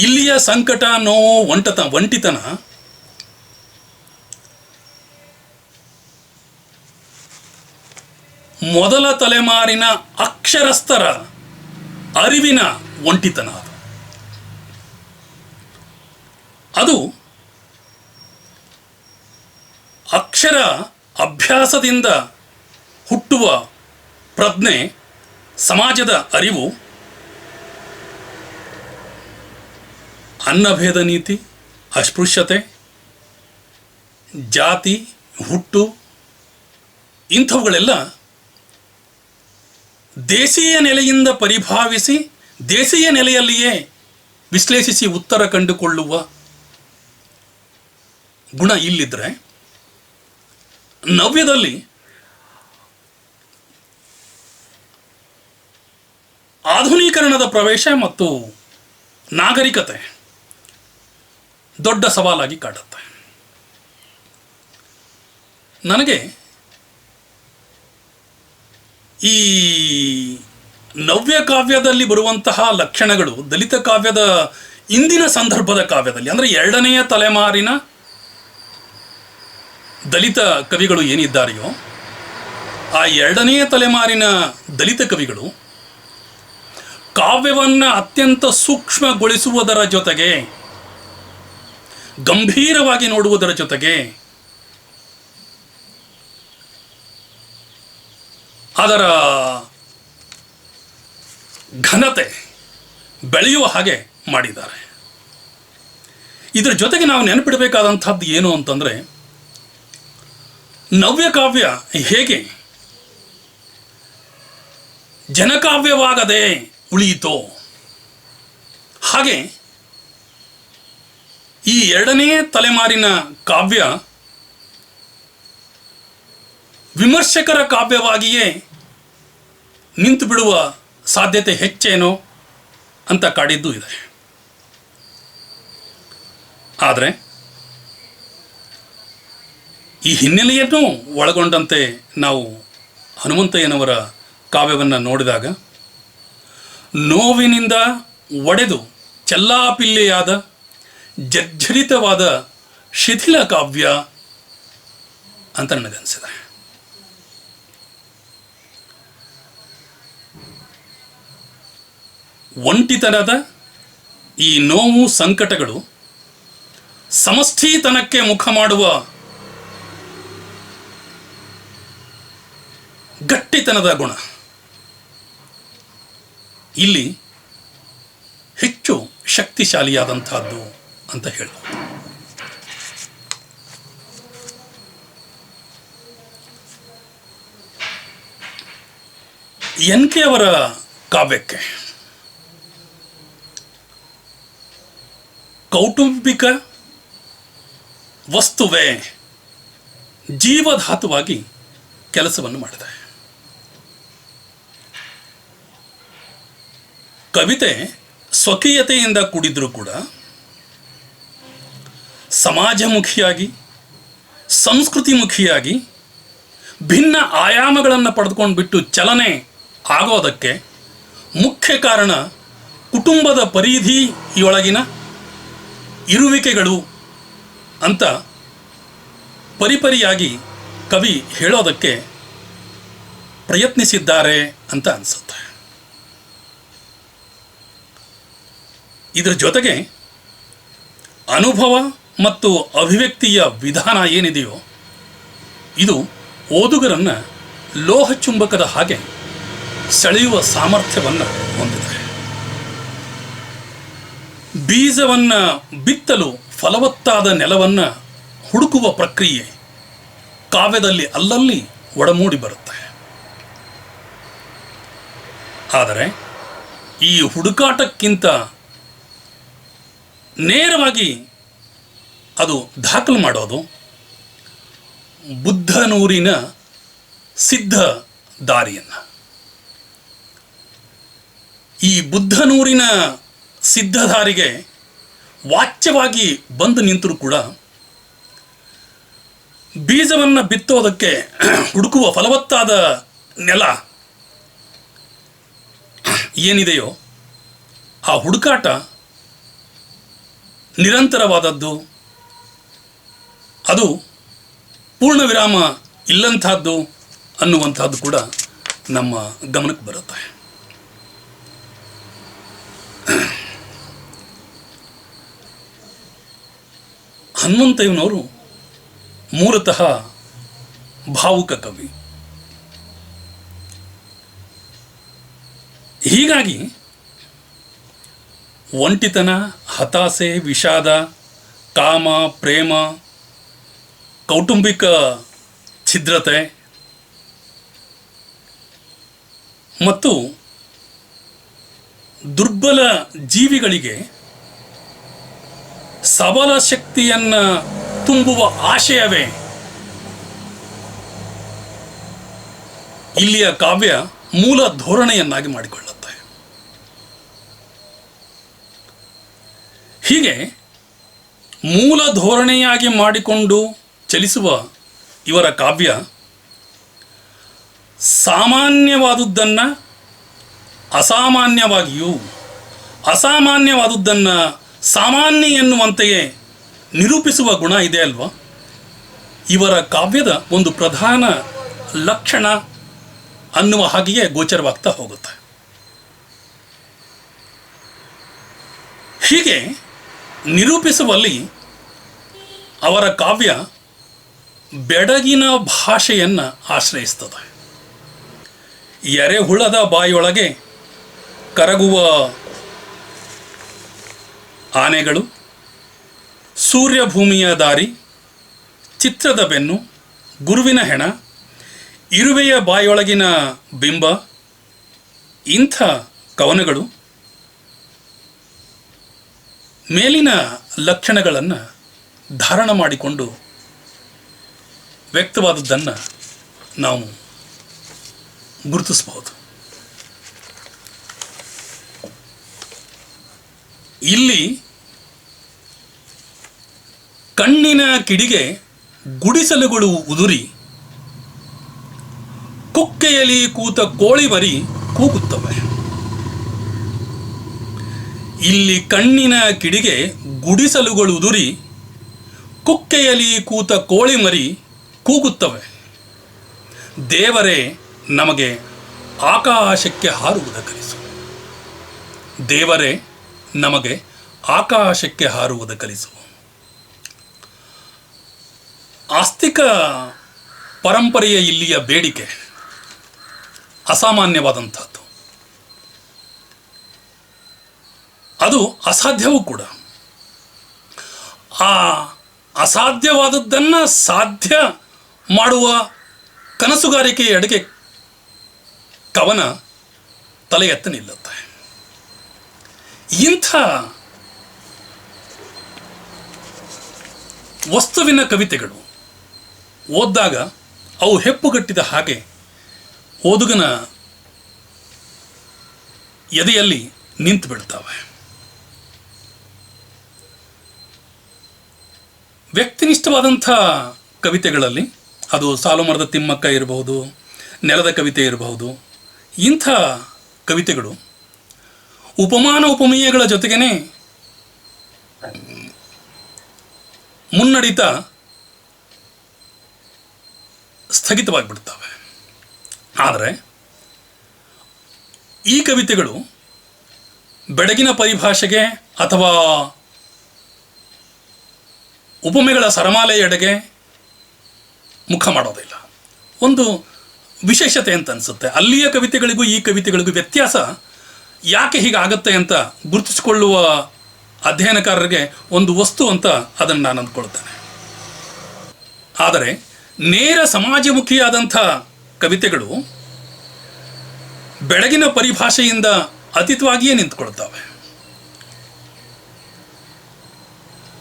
ಇಲ್ಲಿಯ ಸಂಕಟ, ನೋವು, ಒಂಟಿತನ ಮೊದಲ ತಲೆಮಾರಿನ ಅಕ್ಷರಸ್ಥರ ಅರಿವಿನ ಒಂಟಿತನ. ಅದು ಅಕ್ಷರ ಅಭ್ಯಾಸದಿಂದ ಹುಟ್ಟುವ ಪ್ರಜ್ಞೆ ಸಮಾಜದ ಅರಿವು, ಅನ್ನಭೇದ ನೀತಿ, ಅಸ್ಪೃಶ್ಯತೆ, ಜಾತಿ, ಹುಟ್ಟು ಇಂಥವುಗಳೆಲ್ಲ ದೇಶೀಯ ನೆಲೆಯಿಂದ ಪರಿಭಾವಿಸಿ ದೇಶೀಯ ನೆಲೆಯಲ್ಲಿಯೇ ವಿಶ್ಲೇಷಿಸಿ ಉತ್ತರ ಕಂಡುಕೊಳ್ಳುವ ಗುಣ ಇಲ್ಲಿದ್ದರೆ, ನವ್ಯದಲ್ಲಿ ಆಧುನೀಕರಣದ ಪ್ರವೇಶ ಮತ್ತು ನಾಗರಿಕತೆ ದೊಡ್ಡ ಸವಾಲಾಗಿ ಕಾಡುತ್ತೆ. ನನಗೆ ಈ ನವ್ಯ ಕಾವ್ಯದಲ್ಲಿ ಬರುವಂತಹ ಲಕ್ಷಣಗಳು ದಲಿತ ಕಾವ್ಯದ ಇಂದಿನ ಸಂದರ್ಭದ ಕಾವ್ಯದಲ್ಲಿ, ಅಂದರೆ ಎರಡನೆಯ ತಲೆಮಾರಿನ ದಲಿತ ಕವಿಗಳು ಏನಿದ್ದಾರೆಯೋ ಆ ಎರಡನೆಯ ತಲೆಮಾರಿನ ದಲಿತ ಕವಿಗಳು ಕಾವ್ಯವನ್ನು ಅತ್ಯಂತ ಸೂಕ್ಷ್ಮಗೊಳಿಸುವುದರ ಜೊತೆಗೆ, ಗಂಭೀರವಾಗಿ ನೋಡುವುದರ ಜೊತೆಗೆ, ಅದರ ಘನತೆ ಬೆಳೆಯುವ ಹಾಗೆ ಮಾಡಿದ್ದಾರೆ. ಇದರ ಜೊತೆಗೆ ನಾವು ನೆನಪಿಡಬೇಕಾದಂಥದ್ದು ಏನು ಅಂತಂದರೆ, ನವ್ಯಕಾವ್ಯ ಹೇಗೆ ಜನಕಾವ್ಯವಾಗದೆ ಉಳಿಯಿತೋ ಹಾಗೆ ಈ ಎರಡನೇ ತಲೆಮಾರಿನ ಕಾವ್ಯ ವಿಮರ್ಶಕರ ಕಾವ್ಯವಾಗಿಯೇ ನಿಂತು ಬಿಡುವ ಸಾಧ್ಯತೆ ಹೆಚ್ಚೇನೋ ಅಂತ ಕಾಡಿದ್ದು ಇದೆ. ಆದರೆ ಈ ಹಿನ್ನೆಲೆಯನ್ನು ಒಳಗೊಂಡಂತೆ ನಾವು ಹನುಮಂತಯ್ಯನವರ ಕಾವ್ಯವನ್ನು ನೋಡಿದಾಗ ನೋವಿನಿಂದ ಒಡೆದು ಚೆಲ್ಲಾಪಿಲ್ಲೆಯಾದ ಜರ್ಜರಿತವಾದ ಶಿಥಿಲ ಕಾವ್ಯ ಅಂತ ನನಗನ್ಸಿದೆ. ಒಂಟಿತನದ ಈ ನೋವು ಸಂಕಟಗಳು ಸಮಷ್ಟಿತನಕ್ಕೆ ಮುಖ ಮಾಡುವ ಗಟ್ಟಿತನದ ಗುಣ ಇಲ್ಲಿ ಹೆಚ್ಚು ಶಕ್ತಿಶಾಲಿಯಾದಂತಹದ್ದು ಅಂತ ಹೇಳ್ಬೋದು. ಎನ್ ಕೆ ಅವರ ಕಾವ್ಯಕ್ಕೆ ಕೌಟುಂಬಿಕ ವಸ್ತುವೇ ಜೀವಧಾತುವಾಗಿ ಕೆಲಸವನ್ನು ಮಾಡಿದೆ. ಕವಿತೆ ಸ್ವಕೀಯತೆಯಿಂದ ಕೂಡಿದ್ರೂ ಕೂಡ ಸಮಾಜಮುಖಿಯಾಗಿ, ಸಂಸ್ಕೃತಿಮುಖಿಯಾಗಿ ಭಿನ್ನ ಆಯಾಮಗಳನ್ನು ಪಡೆದುಕೊಂಡು ಬಿಟ್ಟು ಚಲನೆ ಆಗೋದಕ್ಕೆ ಮುಖ್ಯ ಕಾರಣ ಕುಟುಂಬದ ಪರಿಧಿಯೊಳಗಿನ ಇರುವಿಕೆಗಳು ಅಂತ ಪರಿಪರಿಯಾಗಿ ಕವಿ ಹೇಳೋದಕ್ಕೆ ಪ್ರಯತ್ನಿಸಿದ್ದಾರೆ ಅಂತ ಅನಿಸುತ್ತೆ. ಇದರ ಜೊತೆಗೆ ಅನುಭವ ಮತ್ತು ಅಭಿವ್ಯಕ್ತಿಯ ವಿಧಾನ ಏನಿದೆಯೋ ಇದು ಓದುಗರನ್ನು ಲೋಹಚುಂಬಕದ ಹಾಗೆ ಸೆಳೆಯುವ ಸಾಮರ್ಥ್ಯವನ್ನು ಹೊಂದಿದೆ. ಬೀಜವನ್ನು ಬಿತ್ತಲು ಫಲವತ್ತಾದ ನೆಲವನ್ನು ಹುಡುಕುವ ಪ್ರಕ್ರಿಯೆ ಕಾವ್ಯದಲ್ಲಿ ಅಲ್ಲಲ್ಲಿ ಒಡಮೂಡಿ ಬರುತ್ತೆ. ಆದರೆ ಈ ಹುಡುಕಾಟಕ್ಕಿಂತ ನೇರವಾಗಿ ಅದು ದಾಖಲು ಮಾಡೋದು ಬುದ್ಧನೂರಿನ ಸಿದ್ಧ ದಾರಿಯನ್ನು. ಈ ಬುದ್ಧನೂರಿನ ಸಿದ್ಧ ದಾರಿಗೆ ವಾಚ್ಯವಾಗಿ ಬಂದು ನಿಂತರೂ ಕೂಡ ಬೀಜವನ್ನು ಬಿತ್ತೋದಕ್ಕೆ ಹುಡುಕುವ ಫಲವತ್ತಾದ ನೆಲ ಏನಿದೆಯೋ ಆ ಹುಡುಕಾಟ ನಿರಂತರವಾದದ್ದು, ಅದು ಪೂರ್ಣ ವಿರಾಮ ಇಲ್ಲಂಥದ್ದು ಅನ್ನುವಂಥದ್ದು ಕೂಡ ನಮ್ಮ ಗಮನಕ್ಕೆ ಬರುತ್ತೆ. ಹನುಮಂತಯ್ಯನವರು ಮೂಲತಃ ಭಾವುಕ ಕವಿ. ಹೀಗಾಗಿ ಒಂಟಿತನ, ಹತಾಸೆ, ವಿಷಾದ, ಕಾಮ, ಪ್ರೇಮ, ಕೌಟುಂಬಿಕ ಛಿದ್ರತೆ ಮತ್ತು ದುರ್ಬಲ ಜೀವಿಗಳಿಗೆ ಸಬಲ ಶಕ್ತಿಯನ್ನು ತುಂಬುವ ಆಶಯವೇ ಇಲ್ಲಿಯ ಕಾವ್ಯ ಮೂಲ ಧೋರಣೆಯನ್ನಾಗಿ ಮಾಡಿಕೊಳ್ಳುತ್ತೆ. ಹೀಗೆ ಮೂಲ ಧೋರಣೆಯಾಗಿ ಮಾಡಿಕೊಂಡು ಚಲಿಸುವ ಇವರ ಕಾವ್ಯ ಸಾಮಾನ್ಯವಾದುದನ್ನು ಅಸಾಮಾನ್ಯವಾಗಿಯೂ, ಅಸಾಮಾನ್ಯವಾದುದನ್ನು ಸಾಮಾನ್ಯ ಎನ್ನುವಂತೆಯೇ ನಿರೂಪಿಸುವ ಗುಣ ಇದೆ ಅಲ್ವಾ? ಇವರ ಕಾವ್ಯದ ಒಂದು ಪ್ರಧಾನ ಲಕ್ಷಣ ಅನ್ನುವ ಹಾಗೆಯೇ ಗೋಚರವಾಗ್ತಾ ಹೋಗುತ್ತೆ. ಹೀಗೆ ನಿರೂಪಿಸುವಲ್ಲಿ ಅವರ ಕಾವ್ಯ ಬೆಡಗಿನ ಭಾಷೆಯನ್ನು ಆಶ್ರಯಿಸ್ತದೆ. ಎರೆಹುಳದ ಬಾಯೊಳಗೆ ಕರಗುವ ಆನೆಗಳು, ಸೂರ್ಯಭೂಮಿಯ ದಾರಿ, ಚಿತ್ರದ ಬೆನ್ನು, ಗುರುವಿನ ಹೆಣ, ಇರುವೆಯ ಬಾಯೊಳಗಿನ ಬಿಂಬ, ಇಂಥ ಕವನಗಳು ಮೇಲಿನ ಲಕ್ಷಣಗಳನ್ನು ಧಾರಣ ಮಾಡಿಕೊಂಡು ವ್ಯಕ್ತವಾದದ್ದನ್ನು ನಾವು ಗುರುತಿಸಬಹುದು. ಇಲ್ಲಿ ಕಣ್ಣಿನ ಕಿಡಿಗೆ ಗುಡಿಸಲುಗಳು ಉದುರಿ ಕುಕ್ಕೆಯಲ್ಲಿ ಕೂತ ಕೋಳಿ ಮರಿ ಕೂಗುತ್ತವೆ. ಇಲ್ಲಿ ಕಣ್ಣಿನ ಕಿಡಿಗೆ ಗುಡಿಸಲುಗಳು ಉದುರಿ ಕುಕ್ಕೆಯಲ್ಲಿ ಕೂತ ಕೋಳಿ ಮರಿ ಕೂಗುತ್ತವೆ. ದೇವರೇ ನಮಗೆ ಆಕಾಶಕ್ಕೆ ಹಾರುವುದ ಕಲಿಸು. ದೇವರೇ ನಮಗೆ ಆಕಾಶಕ್ಕೆ ಹಾರುವುದ ಕಲಿಸು. ಆಸ್ತಿಕ ಪರಂಪರೆಯ ಇಲ್ಲಿಯ ಬೇಡಿಕೆ ಅಸಾಮಾನ್ಯವಾದಂಥದ್ದು. ಅದು ಅಸಾಧ್ಯವೂ ಕೂಡ. ಆ ಅಸಾಧ್ಯವಾದದ್ದನ್ನು ಸಾಧ್ಯ ಮಾಡುವ ಕನಸುಗಾರಿಕೆಯ ಎಡೆಗೆ ಕವನ ತಲೆ ಎತ್ತ ನಿಲ್ಲುತ್ತೆ. ಇಂಥ ವಸ್ತುವಿನ ಕವಿತೆಗಳು ಓದಿದಾಗ ಅವು ಹೆಪ್ಪುಗಟ್ಟಿದ ಹಾಗೆ ಓದುಗನ ಎದೆಯಲ್ಲಿ ನಿಂತು ಬಿಡ್ತವೆ. ವ್ಯಕ್ತಿನಿಷ್ಠವಾದಂಥ ಕವಿತೆಗಳಲ್ಲಿ ಅದು ಸಾಲುಮರದ ತಿಮ್ಮಕ್ಕ ಇರಬಹುದು, ನೆಲದ ಕವಿತೆ ಇರಬಹುದು, ಇಂಥ ಕವಿತೆಗಳು ಉಪಮಾನ ಉಪಮೇಯಗಳ ಜೊತೆಗೇ ಮುನ್ನಡಿತ ಸ್ಥಗಿತವಾಗಿಬಿಡ್ತವೆ. ಆದರೆ ಈ ಕವಿತೆಗಳು ಬೆಡಗಿನ ಪರಿಭಾಷೆಗೆ ಅಥವಾ ಉಪಮೆಗಳ ಸರಮಾಲೆಯೆಡೆಗೆ ಮುಖ ಮಾಡೋದಿಲ್ಲ. ಒಂದು ವಿಶೇಷತೆ ಅಂತ ಅನಿಸುತ್ತೆ. ಅಲ್ಲಿಯ ಕವಿತೆಗಳಿಗೂ ಈ ಕವಿತೆಗಳಿಗೂ ವ್ಯತ್ಯಾಸ ಯಾಕೆ ಹೀಗಾಗತ್ತೆ ಅಂತ ಗುರುತಿಸಿಕೊಳ್ಳುವ ಅಧ್ಯಯನಕಾರರಿಗೆ ಒಂದು ವಸ್ತು ಅಂತ ಅದನ್ನು ನಾನು ಅಂದ್ಕೊಳ್ತೇನೆ. ಆದರೆ ನೇರ ಸಮಾಜಮುಖಿಯಾದಂಥ ಕವಿತೆಗಳು ಬೆಳಗಿನ ಪರಿಭಾಷೆಯಿಂದ ಅತೀತವಾಗಿಯೇ ನಿಂತುಕೊಳ್ತವೆ.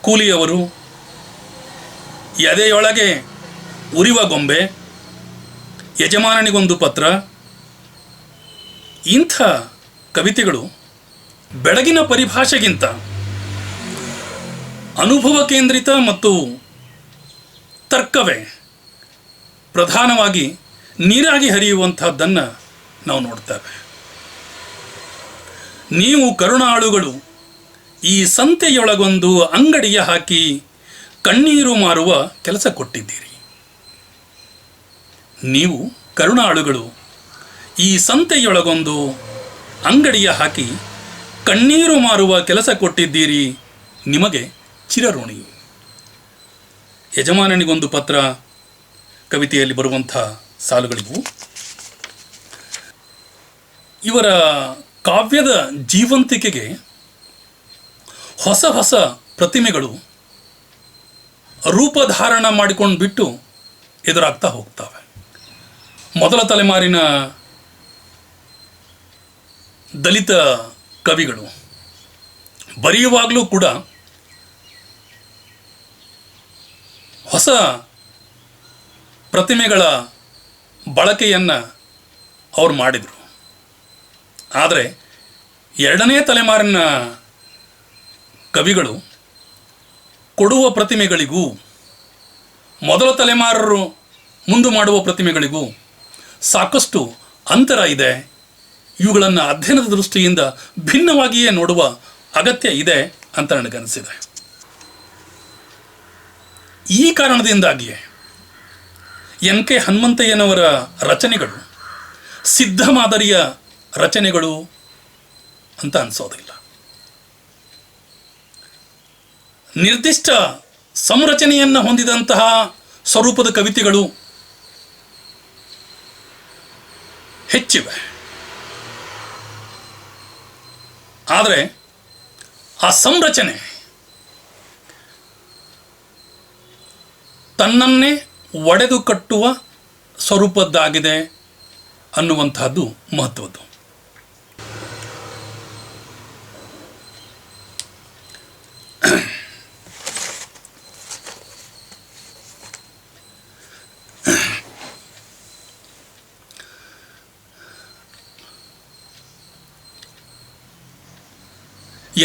ಕೂಲಿಯವರು, ಎದೆಯೊಳಗೆ ಉರಿವ ಗೊಂಬೆ, ಯಜಮಾನನಿಗೊಂದು ಪತ್ರ, ಇಂಥ ಕವಿತೆಗಳು ಬೆಳಗಿನ ಪರಿಭಾಷೆಗಿಂತ ಅನುಭವ ಕೇಂದ್ರಿತ ಮತ್ತು ತರ್ಕವೇ ಪ್ರಧಾನವಾಗಿ ನೀರಾಗಿ ಹರಿಯುವಂತಹದ್ದನ್ನು ನಾವು ನೋಡ್ತೇವೆ. ನೀವು ಕರುಣಾಳುಗಳು ಈ ಸಂತೆಯೊಳಗೊಂದು ಅಂಗಡಿಯ ಹಾಕಿ ಕಣ್ಣೀರು ಮಾರುವ ಕೆಲಸ ಕೊಟ್ಟಿದ್ದೀರಿ. ನೀವು ಕರುಣಾಳುಗಳು ಈ ಸಂತೆಯೊಳಗೊಂದು ಅಂಗಡಿಯ ಹಾಕಿ ಕಣ್ಣೀರು ಮಾರುವ ಕೆಲಸ ಕೊಟ್ಟಿದ್ದೀರಿ, ನಿಮಗೆ ಚಿರಋಣಿ. ಯಜಮಾನನಿಗೊಂದು ಪತ್ರ ಕವಿತೆಯಲ್ಲಿ ಬರುವಂಥ ಸಾಲುಗಳಿಗೂ ಇವರ ಕಾವ್ಯದ ಜೀವಂತಿಕೆಗೆ ಹೊಸ ಹೊಸ ಪ್ರತಿಮೆಗಳು ರೂಪಧಾರಣ ಮಾಡಿಕೊಂಡು ಬಿಟ್ಟು ಎದುರಾಗ್ತಾ ಹೋಗ್ತವೆ. ಮೊದಲ ತಲೆಮಾರಿನ ದಲಿತ ಕವಿಗಳು ಬರೆಯುವಾಗಲೂ ಕೂಡ ಹೊಸ ಪ್ರತಿಮೆಗಳ ಬಳಕೆಯನ್ನು ಅವರು ಮಾಡಿದರು. ಆದರೆ ಎರಡನೇ ತಲೆಮಾರಿನ ಕವಿಗಳು ಕೊಡುವ ಪ್ರತಿಮೆಗಳಿಗೂ ಮೊದಲ ತಲೆಮಾರರು ಮುಂದೆ ಮಾಡುವ ಪ್ರತಿಮೆಗಳಿಗೂ ಸಾಕಷ್ಟು ಅಂತರ ಇದೆ. ಇವುಗಳನ್ನು ಅಧ್ಯಯನದ ದೃಷ್ಟಿಯಿಂದ ಭಿನ್ನವಾಗಿಯೇ ನೋಡುವ ಅಗತ್ಯ ಇದೆ ಅಂತ ನನಗನ್ನಿಸಿದೆ. ಈ ಕಾರಣದಿಂದಾಗಿಯೇ ಎನ್ ಕೆ ಹನುಮಂತಯ್ಯನವರ ರಚನೆಗಳು ಸಿದ್ಧ ಮಾದರಿಯ ರಚನೆಗಳು ಅಂತ ಅನಿಸೋದಿಲ್ಲ. ನಿರ್ದಿಷ್ಟ ಸಂರಚನೆಯನ್ನು ಹೊಂದಿದಂತಹ ಸ್ವರೂಪದ ಕವಿತೆಗಳು ಹೆಚ್ಚಿವೆ. ಆದರೆ ಆ ಸಂರಚನೆ ತನ್ನನ್ನೇ ಒಡೆದು ಕಟ್ಟುವ ಸ್ವರೂಪದ್ದಾಗಿದೆ ಅನ್ನುವಂತಹದ್ದು ಮಹತ್ವದ್ದು.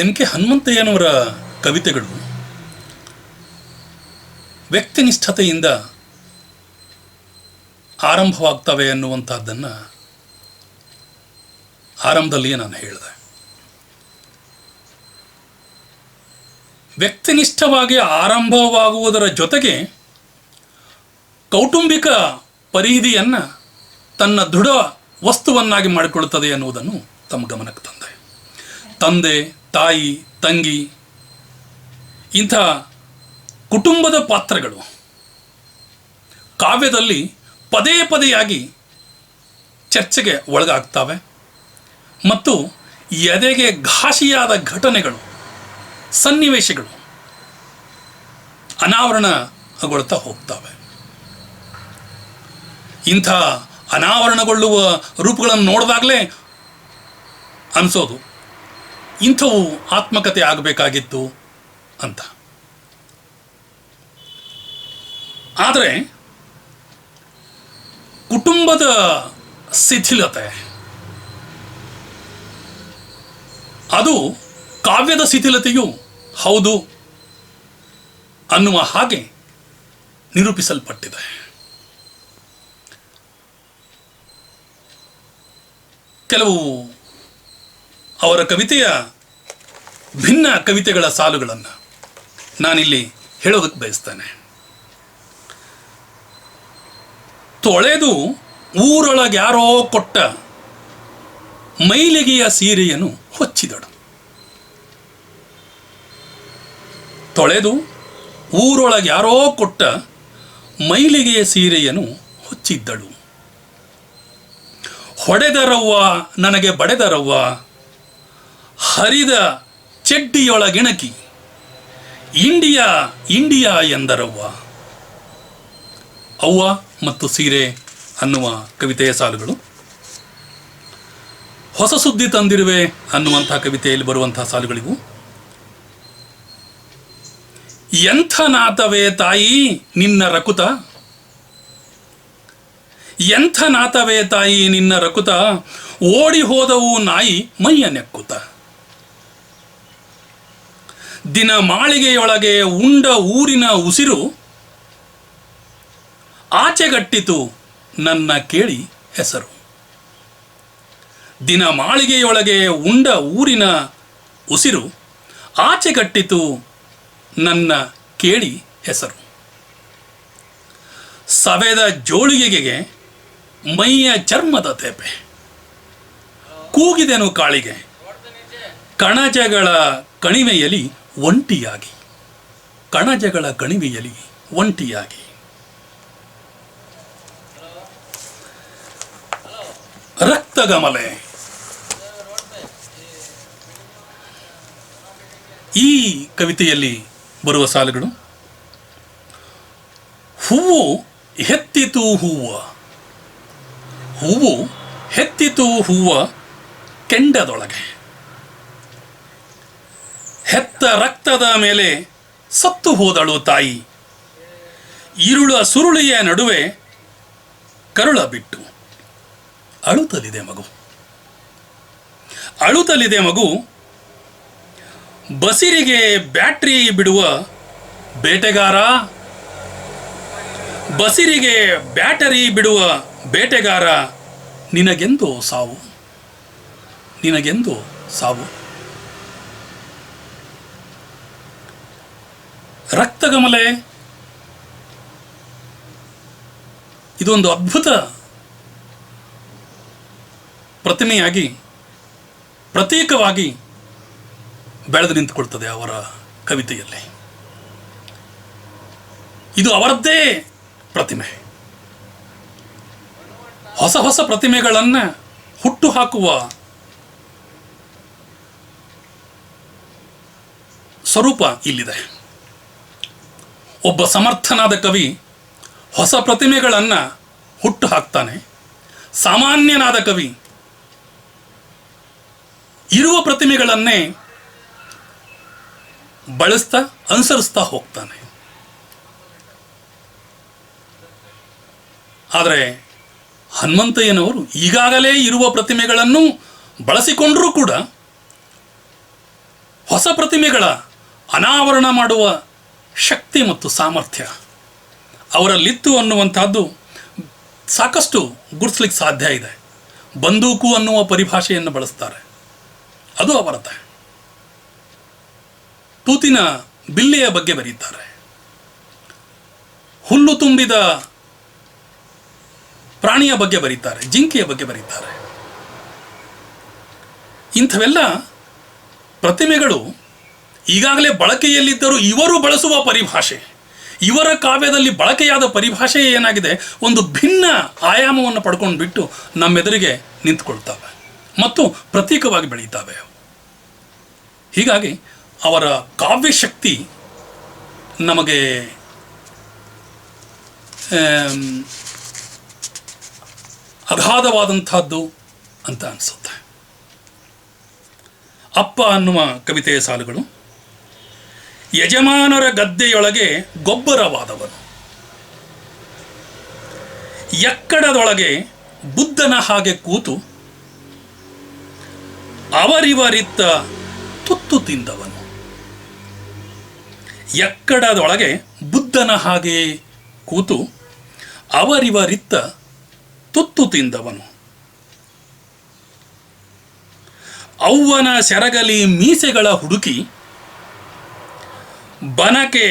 ಎನ್ ಕೆ ಹನುಮಂತಯ್ಯನವರ ಕವಿತೆಗಳು ವ್ಯಕ್ತಿನಿಷ್ಠತೆಯಿಂದ ಆರಂಭವಾಗ್ತವೆ ಅನ್ನುವಂಥದ್ದನ್ನು ಆರಂಭದಲ್ಲಿಯೇ ನಾನು ಹೇಳಿದೆ. ವ್ಯಕ್ತಿನಿಷ್ಠವಾಗಿ ಆರಂಭವಾಗುವುದರ ಜೊತೆಗೆ ಕೌಟುಂಬಿಕ ಪರಿಧಿಯನ್ನು ತನ್ನ ದೃಢ ವಸ್ತುವನ್ನಾಗಿ ಮಾಡಿಕೊಳ್ಳುತ್ತದೆ ಎನ್ನುವುದನ್ನು ತಮ್ಮ ಗಮನಕ್ಕೆ ತಂದೆ. ತಂದೆ, ತಾಯಿ, ತಂಗಿ ಇಂಥ ಕುಟುಂಬದ ಪಾತ್ರಗಳು ಕಾವ್ಯದಲ್ಲಿ ಪದೇ ಪದೇಯಾಗಿ ಚರ್ಚೆಗೆ ಒಳಗಾಗ್ತವೆ ಮತ್ತು ಎದೆಗೆ ಘಾಸಿಯಾದ ಘಟನೆಗಳು, ಸನ್ನಿವೇಶಗಳು ಅನಾವರಣಗೊಳ್ತಾ ಹೋಗ್ತವೆ. ಇಂಥ ಅನಾವರಣಗೊಳ್ಳುವ ರೂಪಗಳನ್ನು ನೋಡಿದಾಗಲೇ ಅನಿಸೋದು ಇಂಥವು ಆತ್ಮಕಥೆ ಆಗಬೇಕಾಗಿತ್ತು ಅಂತ. ಆದರೆ ಕುಟುಂಬದ ಶಿಥಿಲತೆ ಅದು ಕಾವ್ಯದ ಶಿಥಿಲತೆಯೂ ಹೌದು ಅನ್ನುವ ಹಾಗೆ ನಿರೂಪಿಸಲ್ಪಟ್ಟಿದೆ. ಕೆಲವು ಅವರ ಕವಿತೆಯ ಭಿನ್ನ ಕವಿತೆಗಳ ಸಾಲುಗಳನ್ನು ನಾನಿಲ್ಲಿ ಹೇಳೋದಕ್ಕೆ ಬಯಸ್ತೇನೆ. ತೊಳೆದು ಊರೊಳಗ್ಯಾರೋ ಕೊಟ್ಟ ಮೈಲಿಗೆಯ ಸೀರೆಯನ್ನು ಹೊಚ್ಚಿದಳು. ತೊಳೆದು ಊರೊಳಗ್ಯಾರೋ ಕೊಟ್ಟ ಮೈಲಿಗೆಯ ಸೀರೆಯನ್ನು ಹೊಚ್ಚಿದ್ದಳು. ಹೊಡೆದರವ್ವ ನನಗೆ ಬಡೆದರವ್ವ, ಹರಿದ ಚೆಡ್ಡಿಯೊಳಗಿಣಕಿ ಇಂಡಿಯಾ ಇಂಡಿಯಾ ಎಂದರವ್ವ. ಅವ್ವ ಮತ್ತು ಸೀರೆ ಅನ್ನುವ ಕವಿತೆಯ ಸಾಲುಗಳು. ಹೊಸ ಸುದ್ದಿ ತಂದಿರುವೆ ಅನ್ನುವಂಥ ಕವಿತೆಯಲ್ಲಿ ಬರುವಂತಹ ಸಾಲುಗಳಿಗೂ, ಎಂಥ ನಾತವೇ ತಾಯಿ ನಿನ್ನ ರಕುತ, ಎಂಥ ನಾತವೇ ತಾಯಿ ನಿನ್ನ ರಕುತ, ಓಡಿ ಹೋದವು ನಾಯಿ ಮೈಯ ನೆಕ್ಕುತ. ದಿನ ಮಾಳಿಗೆಯೊಳಗೆ ಉಂಡ ಊರಿನ ಉಸಿರು, ಆಚೆಗಟ್ಟಿತು ನನ್ನ ಕೇಳಿ ಹೆಸರು. ದಿನ ಮಾಳಿಗೆಯೊಳಗೆ ಉಂಡ ಊರಿನ ಉಸಿರು, ಆಚೆಗಟ್ಟಿತು ನನ್ನ ಕೇಳಿ ಹೆಸರು. ಸವೆದ ಜೋಳಿಗೆಗೆ ಮೈಯ ಚರ್ಮದ ತೇಪೆ, ಕೂಗಿದೆನು ಕಾಳಿಗೆ ಕಣಜಗಳ ಕಣಿವೆಯಲ್ಲಿ ಒಂಟಿಯಾಗಿ, ಕಣಜಗಳ ಕಣಿವೆಯಲ್ಲಿ ಒಂಟಿಯಾಗಿ. ರಕ್ತಗಮಲೆ ಈ ಕವಿತೆಯಲ್ಲಿ ಬರುವ ಸಾಲುಗಳು: ಹೂವು ಹೆತ್ತಿತು ಹೂವ, ಹೂವು ಹೆತ್ತಿತು ಹೂವ ಕೆಂಡದೊಳಗೆ, ಹೆತ್ತ ರಕ್ತದ ಮೇಲೆ ಸತ್ತು ಹೋದಳು ತಾಯಿ, ഇരുಳ ಸುರುಳಿಯ ನಡುವೆ ಕರುಳ ಬಿಟ್ಟು. ಅಳುತ್ತಲಿದೆ ಮಗು, ಅಳುತ್ತಲಿದೆ ಮಗು, ಬಸಿರಿಗೆ ಬ್ಯಾಟ್ರಿ ಬಿಡುವ ಬೇಟೆಗಾರ, ಬಸಿರಿಗೆ ಬ್ಯಾಟರಿ ಬಿಡುವ ಬೇಟೆಗಾರ, ನಿನಗೆಂದು ಸಾವು, ನಿನಗೆಂದು ಸಾವು. ರಕ್ತಗಮಲೆ ಇದೊಂದು ಅದ್ಭುತ ಪ್ರತಿಮೆಯಾಗಿ, ಪ್ರತೀಕವಾಗಿ ಬೆಳೆದು ನಿಂತುಕೊಳ್ತದೆ ಅವರ ಕವಿತೆಯಲ್ಲಿ. ಇದು ಅವರದ್ದೇ ಪ್ರತಿಮೆ. ಹೊಸ ಹೊಸ ಪ್ರತಿಮೆಗಳನ್ನು ಹುಟ್ಟು ಹಾಕುವ ಸ್ವರೂಪ ಇಲ್ಲಿದೆ. ಒಬ್ಬ ಸಮರ್ಥನಾದ ಕವಿ ಹೊಸ ಪ್ರತಿಮೆಗಳನ್ನು ಹುಟ್ಟು ಹಾಕ್ತಾನೆ. ಸಾಮಾನ್ಯನಾದ ಕವಿ ಇರುವ ಪ್ರತಿಮೆಗಳನ್ನೇ ಬಳಸ್ತಾ ಅನುಸರಿಸ್ತಾ ಹೋಗ್ತಾನೆ. ಆದರೆ ಹನುಮಂತಯ್ಯನವರು ಈಗಾಗಲೇ ಇರುವ ಪ್ರತಿಮೆಗಳನ್ನು ಬಳಸಿಕೊಂಡರೂ ಕೂಡ ಹೊಸ ಪ್ರತಿಮೆಗಳ ಅನಾವರಣ ಮಾಡುವ ಶಕ್ತಿ ಮತ್ತು ಸಾಮರ್ಥ್ಯ ಅವರಲ್ಲಿತ್ತು ಅನ್ನುವಂಥದ್ದು ಸಾಕಷ್ಟು ಗುರುತಿಸ್ಲಿಕ್ಕೆ ಸಾಧ್ಯ ಇದೆ. ಬಂದೂಕು ಅನ್ನುವ ಪರಿಭಾಷೆಯನ್ನು ಬಳಸ್ತಾರೆ, ಅದು ಅವರದ್ದೇ. ತೂತಿನ ಬಿಲ್ಲೆಯ ಬಗ್ಗೆ ಬರೀತಾರೆ, ಹುಲ್ಲು ತುಂಬಿದ ಪ್ರಾಣಿಯ ಬಗ್ಗೆ ಬರೀತಾರೆ, ಜಿಂಕೆಯ ಬಗ್ಗೆ ಬರೀತಾರೆ. ಇಂಥವೆಲ್ಲ ಪ್ರತಿಮೆಗಳು ಈಗಾಗಲೇ ಬಳಕೆಯಲ್ಲಿದ್ದರೂ ಇವರು ಬಳಸುವ ಪರಿಭಾಷೆ, ಇವರ ಕಾವ್ಯದಲ್ಲಿ ಬಳಕೆಯಾದ ಪರಿಭಾಷೆ ಏನಾಗಿದೆ, ಒಂದು ಭಿನ್ನ ಆಯಾಮವನ್ನು ಪಡ್ಕೊಂಡು ಬಿಟ್ಟು ನಮ್ಮೆದುರಿಗೆ ನಿಂತುಕೊಳ್ತವೆ ಮತ್ತು ಪ್ರತೀಕವಾಗಿ ಬೆಳೀತವೆ. ಹೀಗಾಗಿ ಅವರ ಕಾವ್ಯಶಕ್ತಿ ನಮಗೆ ಅಗಾಧವಾದಂಥದ್ದು ಅಂತ ಅನಿಸುತ್ತೆ. ಅಪ್ಪ ಅನ್ನುವ ಕವಿತೆಯ ಸಾಲುಗಳು: ಯಜಮಾನರ ಗದ್ದೆಯೊಳಗೆ ಗೊಬ್ಬರವಾದವನು, ಎಕ್ಕಡದೊಳಗೆ ಬುದ್ಧನ ಹಾಗೆ ಕೂತು ಅವರಿವರಿತ್ತ ತುತ್ತು ತಿಂದವನು, ಎಕ್ಕಡದೊಳಗೆ ಬುದ್ಧನ ಹಾಗೆ ಕೂತು ಅವರಿವರಿತ್ತ ತುತ್ತು ತಿಂದವನು, ಅವ್ವನ ಸೆರಗಲಿ ಮೀಸೆಗಳ ಹುಡುಕಿ ಬನಕೆ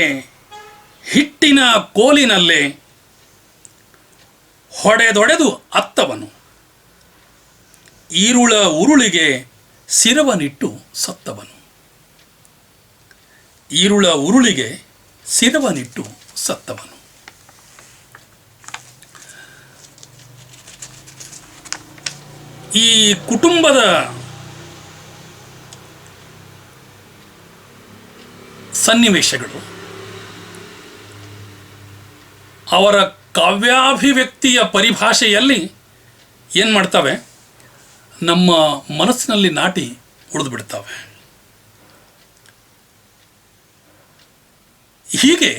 ಹಿಟ್ಟಿನ ಕೋಲಿನಲ್ಲೇ ಹೊಡೆದೊಡೆದು ಅತ್ತವನು, ಈರುಳ ಉರುಳಿಗೆ ಸಿರವನಿಟ್ಟು ಸತ್ತವನು, ಈರುಳ ಉರುಳಿಗೆ ಸಿರವನಿಟ್ಟು ಸತ್ತವನು. ಈ ಕುಟುಂಬದ ಸನ್ನಿವೇಶಗಳು ಅವರ ಕಾವ್ಯಾಭಿವ್ಯಕ್ತಿಯ ಪರಿಭಾಷೆಯಲ್ಲಿ ಏನು ಮಾಡ್ತವೆ, ನಮ್ಮ ಮನಸ್ಸಿನಲ್ಲಿ ನಾಟಿ ಉಳಿದು ಬಿಡ್ತವೆ. ಹೀಗೆ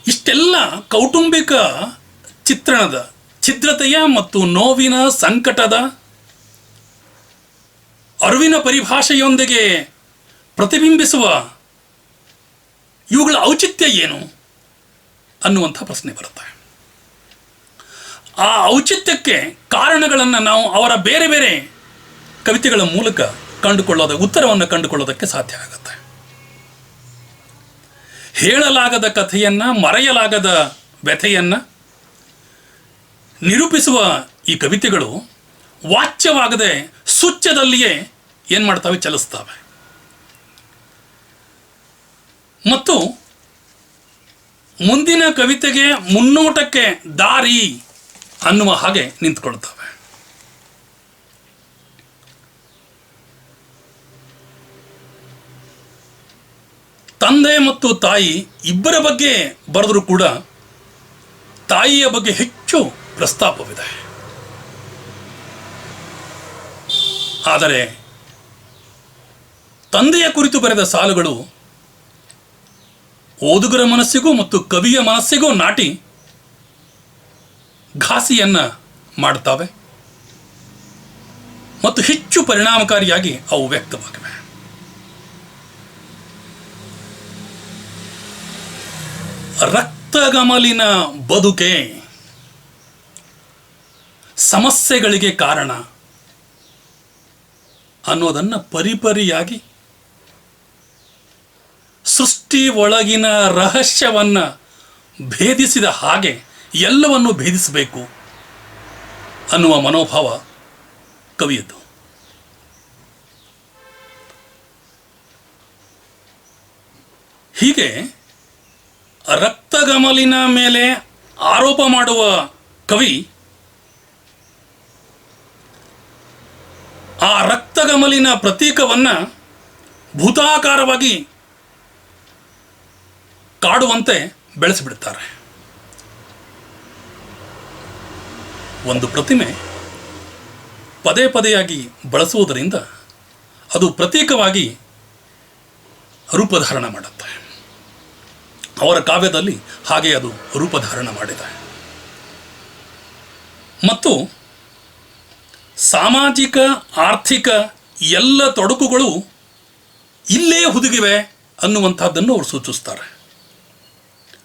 ಇಷ್ಟೆಲ್ಲ ಕೌಟುಂಬಿಕ ಚಿತ್ರಣದ ಛಿದ್ರತೆಯ ಮತ್ತು ನೋವಿನ ಸಂಕಟದ ಅರಿವಿನ ಪರಿಭಾಷೆಯೊಂದಿಗೆ ಪ್ರತಿಬಿಂಬಿಸುವ ಇವುಗಳ ಔಚಿತ್ಯ ಏನು ಅನ್ನುವಂಥ ಪ್ರಶ್ನೆ ಬರುತ್ತೆ. ಆ ಔಚಿತ್ಯಕ್ಕೆ ಕಾರಣಗಳನ್ನು ನಾವು ಅವರ ಬೇರೆ ಬೇರೆ ಕವಿತೆಗಳ ಮೂಲಕ ಉತ್ತರವನ್ನು ಕಂಡುಕೊಳ್ಳೋದಕ್ಕೆ ಸಾಧ್ಯ ಆಗುತ್ತೆ. ಹೇಳಲಾಗದ ಕಥೆಯನ್ನು, ಮರೆಯಲಾಗದ ವ್ಯಥೆಯನ್ನು ನಿರೂಪಿಸುವ ಈ ಕವಿತೆಗಳು ವಾಚ್ಯವಾಗದೆ ಸೂಚ್ಯದಲ್ಲಿಯೇ ಏನು ಮಾಡ್ತವೆ, ಚಲಿಸ್ತವೆ ಮತ್ತು ಮುಂದಿನ ಕವಿತೆಗೆ ಮುನ್ನೋಟಕ್ಕೆ ದಾರಿ ಅನ್ನುವ ಹಾಗೆ ನಿಂತ್ಕೊಳ್ತವೆ. ತಂದೆ ಮತ್ತು ತಾಯಿ ಇಬ್ಬರ ಬಗ್ಗೆ ಬರೆದರೂ ಕೂಡ ತಾಯಿಯ ಬಗ್ಗೆ ಹೆಚ್ಚು ಪ್ರಸ್ತಾಪವಿದೆ. ಆದರೆ ತಂದೆಯ ಕುರಿತು ಬರೆದ ಸಾಲುಗಳು ಓದುಗರ ಮನಸ್ಸಿಗೂ ಮತ್ತು ಕವಿಯ ಮನಸ್ಸಿಗೂ ನಾಟಿ ಘಾಸಿಯನ್ನ ಮಾಡುತ್ತವೆ ಮತ್ತು ಹೆಚ್ಚು ಪರಿಣಾಮಕಾರಿಯಾಗಿ ಅವು ವ್ಯಕ್ತವಾಗಿವೆ. ರಕ್ತಗಮಲಿನ ಬದುಕೆ ಸಮಸ್ಯೆಗಳಿಗೆ ಕಾರಣ ಅನ್ನೋದನ್ನು ಪರಿಪರಿಯಾಗಿ ಸೃಷ್ಟಿ ಒಳಗಿನ ರಹಸ್ಯವನ್ನ ಭೇದಿಸಿದ ಹಾಗೆ ಎಲ್ಲವನ್ನೂ ಭೇದಿಸಬೇಕು ಅನ್ನುವ ಮನೋಭಾವ ಕವಿಯದ್ದು. ಹೀಗೆ ರಕ್ತಗಮಲಿನ ಮೇಲೆ ಆರೋಪ ಮಾಡುವ ಕವಿ ಆ ರಕ್ತಗಮಲಿನ ಪ್ರತೀಕವನ್ನ ಭೂತಾಕಾರವಾಗಿ ಕಾಡುವಂತೆ ಬೆಳೆಸಿಬಿಡ್ತಾರೆ. ಒಂದು ಪ್ರತಿಮೆ ಪದೇ ಪದೇಯಾಗಿ ಬಳಸುವುದರಿಂದ ಅದು ಪ್ರತೀಕವಾಗಿ ರೂಪಧಾರಣ ಮಾಡುತ್ತೆ. ಅವರ ಕಾವ್ಯದಲ್ಲಿ ಹಾಗೆ ಅದು ರೂಪಧಾರಣ ಮಾಡಿದೆ. ಮತ್ತು ಸಾಮಾಜಿಕ ಆರ್ಥಿಕ ಎಲ್ಲ ತೊಡಕುಗಳು ಇಲ್ಲೇ ಹುದುಗಿವೆ ಅನ್ನುವಂಥದ್ದನ್ನು ಅವರು ಸೂಚಿಸ್ತಾರೆ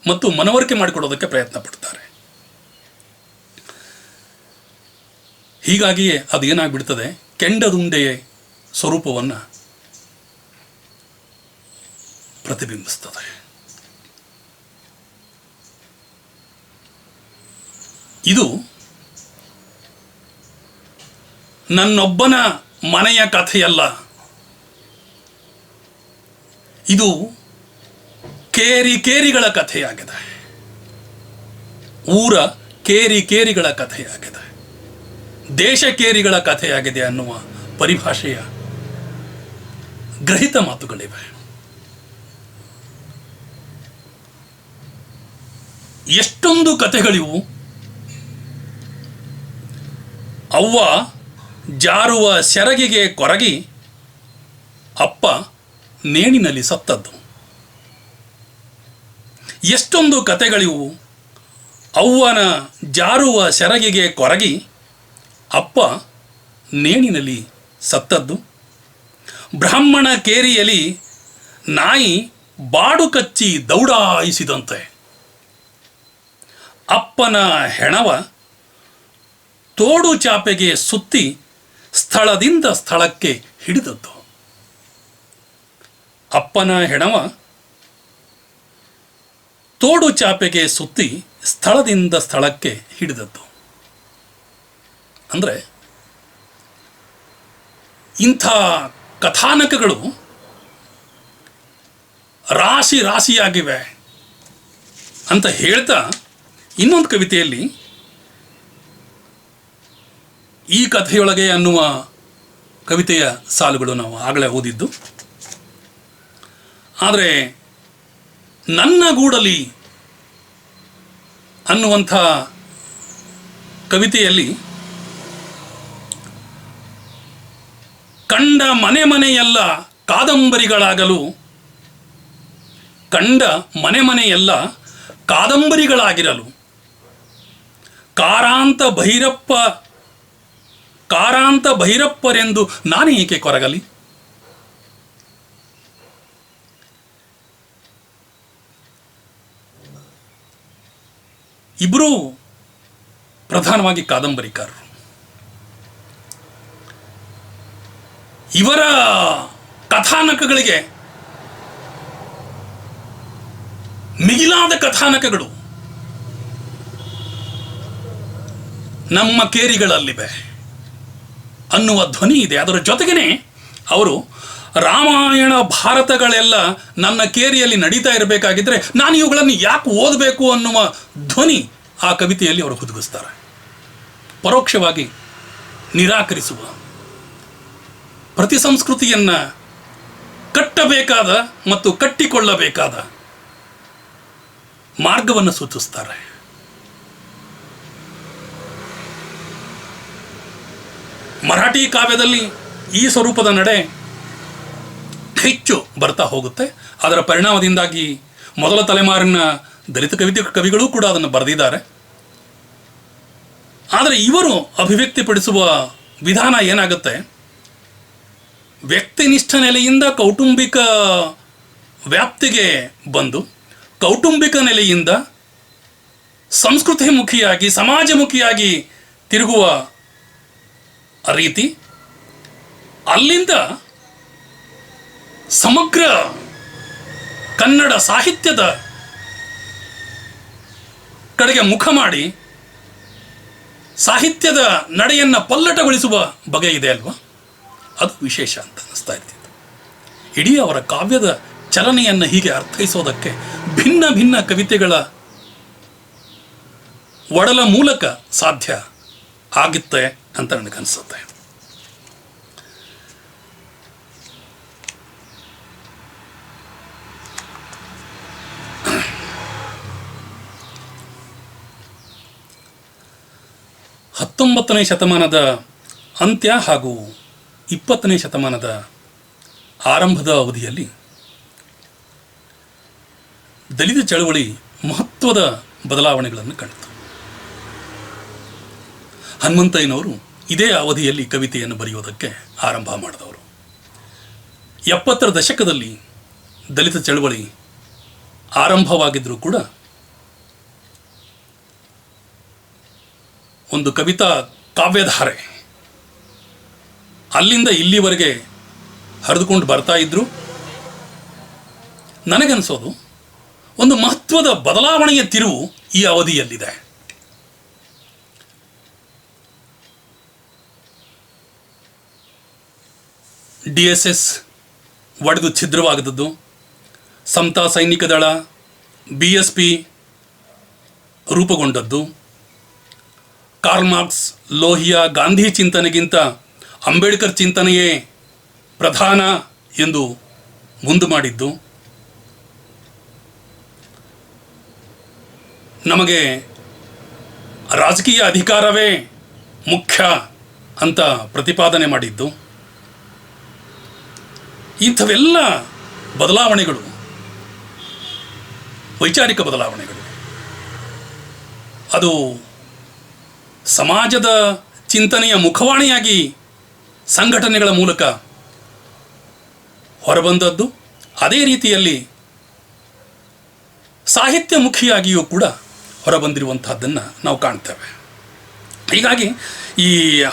ಮತ್ತು ಮನವರಿಕೆ ಮಾಡಿಕೊಡೋದಕ್ಕೆ ಪ್ರಯತ್ನ ಪಡ್ತಾರೆ. ಹೀಗಾಗಿಯೇ ಅದು ಏನಾಗ್ಬಿಡ್ತದೆ, ಕೆಂಡದುಂಡೆಯ ಸ್ವರೂಪವನ್ನು ಪ್ರತಿಬಿಂಬಿಸ್ತದೆ. ಇದು ನನ್ನೊಬ್ಬನ ಮನೆಯ ಕಥೆಯಲ್ಲ, ಇದು ಕೇರಿಗಳ ಕಥೆಯಾಗಿದೆ, ಊರ ಕೇರಿಗಳ ಕಥೆಯಾಗಿದೆ, ದೇಶಕೇರಿಗಳ ಕಥೆಯಾಗಿದೆ ಅನ್ನುವ ಪರಿಭಾಷೆಯ ಗ್ರಹಿತ ಮಾತುಗಳಿವೆ. ಎಷ್ಟೊಂದು ಕಥೆಗಳಿವು. ಅವ್ವ ಜಾರುವ ಸೆರಗಿಗೆ ಕೊರಗಿ ಅಪ್ಪ ನೇಣಿನಲ್ಲಿ ಸತ್ತದ್ದು. ಎಷ್ಟೊಂದು ಕಥೆಗಳಿವು. ಅವ್ವನ ಜಾರುವ ಸೆರಗಿಗೆ ಕೊರಗಿ ಅಪ್ಪ ನೇಣಿನಲ್ಲಿ ಸತ್ತದ್ದು. ಬ್ರಾಹ್ಮಣ ಕೇರಿಯಲ್ಲಿ ನಾಯಿ ಬಾಡು ಕಚ್ಚಿ ದೌಡಾಯಿಸಿದಂತೆ ಅಪ್ಪನ ಹೆಣವ ತೋಡು ಚಾಪೆಗೆ ಸುತ್ತಿ ಸ್ಥಳದಿಂದ ಸ್ಥಳಕ್ಕೆ ಹಿಡಿದದ್ದು. ಅಪ್ಪನ ಹೆಣವ ತೋಡು ಚಾಪೆಗೆ ಸುತ್ತಿ ಸ್ಥಳದಿಂದ ಸ್ಥಳಕ್ಕೆ ಹಿಡಿದದ್ದು. ಅಂದರೆ ಇಂಥ ಕಥಾನಕಗಳು ರಾಶಿಯಾಗಿವೆ ಅಂತ ಹೇಳ್ತಾ ಇನ್ನೊಂದು ಕವಿತೆಯಲ್ಲಿ ಈ ಕಥೆಯೊಳಗೆ ಅನ್ನುವ ಕವಿತೆಯ ಸಾಲುಗಳು ನಾವು ಆಗಲೇ ಓದಿದ್ದು. ಆದರೆ ನನ್ನ ಗೂಡಲಿ ಅನ್ನುವಂಥ ಕವಿತೆಯಲ್ಲಿ ಕಂಡ ಮನೆಯೆಲ್ಲ ಕಾದಂಬರಿಗಳಾಗಲು, ಕಂಡ ಮನೆಯೆಲ್ಲ ಕಾದಂಬರಿಗಳಾಗಿರಲು ಕಾರಾಂತ ಭೈರಪ್ಪರೆಂದು ನಾನು ಏಕೆ ಕೊರಗಲಿ? ಇಬ್ಬರೂ ಪ್ರಧಾನವಾಗಿ ಕಾದಂಬರಿಕಾರರು. ಇವರ ಕಥಾನಕಗಳಿಗೆ ಮಿಗಿಲಾದ ಕಥಾನಕಗಳು ನಮ್ಮ ಕೇರಿಗಳಲ್ಲಿವೆ ಅನ್ನುವ ಧ್ವನಿ ಇದೆ. ಅದರ ಜೊತೆಗೇನೆ ಅವರು ರಾಮಾಯಣ ಭಾರತಗಳೆಲ್ಲ ನನ್ನ ಕೇರಿಯಲ್ಲಿ ನಡೀತಾ ಇರಬೇಕಾಗಿದ್ದರೆ ನಾನು ಇವುಗಳನ್ನು ಯಾಕೆ ಓದಬೇಕು ಅನ್ನುವ ಧ್ವನಿ ಆ ಕವಿತೆಯಲ್ಲಿ ಅವರು ಹುದುಗಿಸ್ತಾರೆ. ಪರೋಕ್ಷವಾಗಿ ನಿರಾಕರಿಸುವ, ಪ್ರತಿ ಸಂಸ್ಕೃತಿಯನ್ನು ಕಟ್ಟಬೇಕಾದ ಮತ್ತು ಕಟ್ಟಿಕೊಳ್ಳಬೇಕಾದ ಮಾರ್ಗವನ್ನು ಸೂಚಿಸ್ತಾರೆ. ಮರಾಠಿ ಕಾವ್ಯದಲ್ಲಿ ಈ ಸ್ವರೂಪದ ನಡೆ ಹೆಚ್ಚು ಬರ್ತಾ ಹೋಗುತ್ತೆ. ಅದರ ಪರಿಣಾಮದಿಂದಾಗಿ ಮೊದಲ ತಲೆಮಾರಿನ ದಲಿತ ಕವಿಗಳೂ ಕೂಡ ಅದನ್ನು ಬರೆದಿದ್ದಾರೆ. ಆದರೆ ಇವರು ಅಭಿವ್ಯಕ್ತಿಪಡಿಸುವ ವಿಧಾನ ಏನಾಗುತ್ತೆ, ವ್ಯಕ್ತಿನಿಷ್ಠ ನೆಲೆಯಿಂದ ಕೌಟುಂಬಿಕ ವ್ಯಾಪ್ತಿಗೆ ಬಂದು ಕೌಟುಂಬಿಕ ನೆಲೆಯಿಂದ ಸಂಸ್ಕೃತಿಮುಖಿಯಾಗಿ ಸಮಾಜಮುಖಿಯಾಗಿ ತಿರುಗುವ ರೀತಿ, ಅಲ್ಲಿಂದ ಸಮಗ್ರ ಕನ್ನಡ ಸಾಹಿತ್ಯದ ಕಡೆಗೆ ಮುಖ ಮಾಡಿ ಸಾಹಿತ್ಯದ ನಡೆಯನ್ನು ಪಲ್ಲಟಗೊಳಿಸುವ ಬಗೆ ಇದೆ ಅಲ್ವಾ, ಅದು ವಿಶೇಷ ಅಂತ ಅನ್ನಿಸ್ತಾ ಇರ್ತಿತ್ತು. ಇಡೀ ಅವರ ಕಾವ್ಯದ ಚಲನೆಯನ್ನು ಹೀಗೆ ಅರ್ಥೈಸೋದಕ್ಕೆ ಭಿನ್ನ ಭಿನ್ನ ಕವಿತೆಗಳ ಒಡಲ ಮೂಲಕ ಸಾಧ್ಯ ಆಗುತ್ತೆ ಅಂತ ನನಗನ್ಸುತ್ತೆ. ಹತ್ತೊಂಬತ್ತನೇ ಶತಮಾನದ ಅಂತ್ಯ ಹಾಗೂ 20ನೇ ಶತಮಾನದ ಆರಂಭದ ಅವಧಿಯಲ್ಲಿ ದಲಿತ ಚಳವಳಿ ಮಹತ್ವದ ಬದಲಾವಣೆಗಳನ್ನು ಕಂಡಿತು. ಹನುಮಂತಯ್ಯನವರು ಇದೇ ಅವಧಿಯಲ್ಲಿ ಕವಿತೆಯನ್ನು ಬರೆಯುವುದಕ್ಕೆ ಆರಂಭ ಮಾಡಿದವರು. 70ರ ದಶಕದಲ್ಲಿ ದಲಿತ ಚಳವಳಿ ಆರಂಭವಾಗಿದ್ದರೂ ಕೂಡ ಒಂದು ಕವಿತಾ ಕಾವ್ಯಧಾರೆ ಅಲ್ಲಿಂದ ಇಲ್ಲಿವರೆಗೆ ಹರಿದುಕೊಂಡು ಬರ್ತಾ ಇದ್ರು. ನನಗನ್ಸೋದು ಒಂದು ಮಹತ್ವದ ಬದಲಾವಣೆಯ ತಿರುವು ಈ ಅವಧಿಯಲ್ಲಿದೆ. DSS ಒಡೆದು ಛಿದ್ರವಾಗದದ್ದು, ಸಮತಾ ಸೈನಿಕ ದಳ BSP ರೂಪುಗೊಂಡದ್ದು, ಕಾರ್ಲ್ ಮಾರ್ಕ್ಸ್, ಲೋಹಿಯಾ, ಗಾಂಧಿ ಚಿಂತನೆಗಿಂತ ಅಂಬೇಡ್ಕರ್ ಚಿಂತನೆಯೇ ಪ್ರಧಾನ ಎಂದು ಮುಂದು ಮಾಡಿದ್ದು, ನಮಗೆ ರಾಜಕೀಯ ಅಧಿಕಾರವೇ ಮುಖ್ಯ ಅಂತ ಪ್ರತಿಪಾದನೆ ಮಾಡಿದ್ದು, ಇಂಥವೆಲ್ಲ ಬದಲಾವಣೆಗಳು ವೈಚಾರಿಕ ಬದಲಾವಣೆಗಳು. ಅದು ಸಮಾಜದ ಚಿಂತನೆಯ ಮುಖವಾಣಿಯಾಗಿ ಸಂಘಟನೆಗಳ ಮೂಲಕ ಹೊರಬಂದದ್ದು. ಅದೇ ರೀತಿಯಲ್ಲಿ ಸಾಹಿತ್ಯ ಮುಖಿಯಾಗಿಯೂ ಕೂಡ ಹೊರಬಂದಿರುವಂತಹದ್ದನ್ನು ನಾವು ಕಾಣ್ತೇವೆ. ಹೀಗಾಗಿ ಈ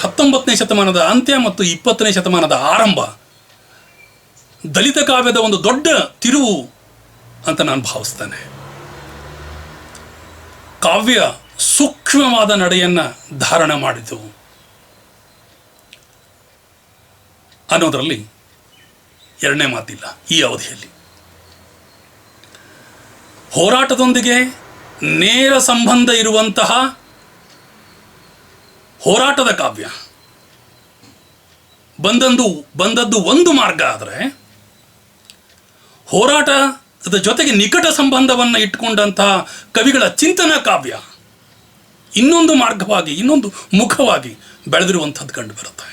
19ನೇ ಶತಮಾನದ ಅಂತ್ಯ ಮತ್ತು 20ನೇ ಶತಮಾನದ ಆರಂಭ ದಲಿತ ಕಾವ್ಯದ ಒಂದು ದೊಡ್ಡ ತಿರುವು ಅಂತ ನಾನು ಭಾವಿಸ್ತೇನೆ. ಕಾವ್ಯ ಸೂಕ್ಷ್ಮವಾದ ನಡೆಯನ್ನು ಧಾರಣ ಮಾಡಿತು ಅನ್ನೋದರಲ್ಲಿ ಎರಡನೇ ಮಾತಿಲ್ಲ. ಈ ಅವಧಿಯಲ್ಲಿ ಹೋರಾಟದೊಂದಿಗೆ ನೇರ ಸಂಬಂಧ ಇರುವಂತಹ ಹೋರಾಟದ ಕಾವ್ಯ ಬಂದದ್ದು ಒಂದು ಮಾರ್ಗ. ಆದರೆ ಹೋರಾಟದ ಜೊತೆಗೆ ನಿಕಟ ಸಂಬಂಧವನ್ನು ಇಟ್ಟುಕೊಂಡಂತಹ ಕವಿಗಳ ಚಿಂತನಾ ಕಾವ್ಯ ಇನ್ನೊಂದು ಮಾರ್ಗವಾಗಿ, ಇನ್ನೊಂದು ಮುಖವಾಗಿ ಬೆಳೆದಿರುವಂಥದ್ದು ಕಂಡು ಬರುತ್ತೆ.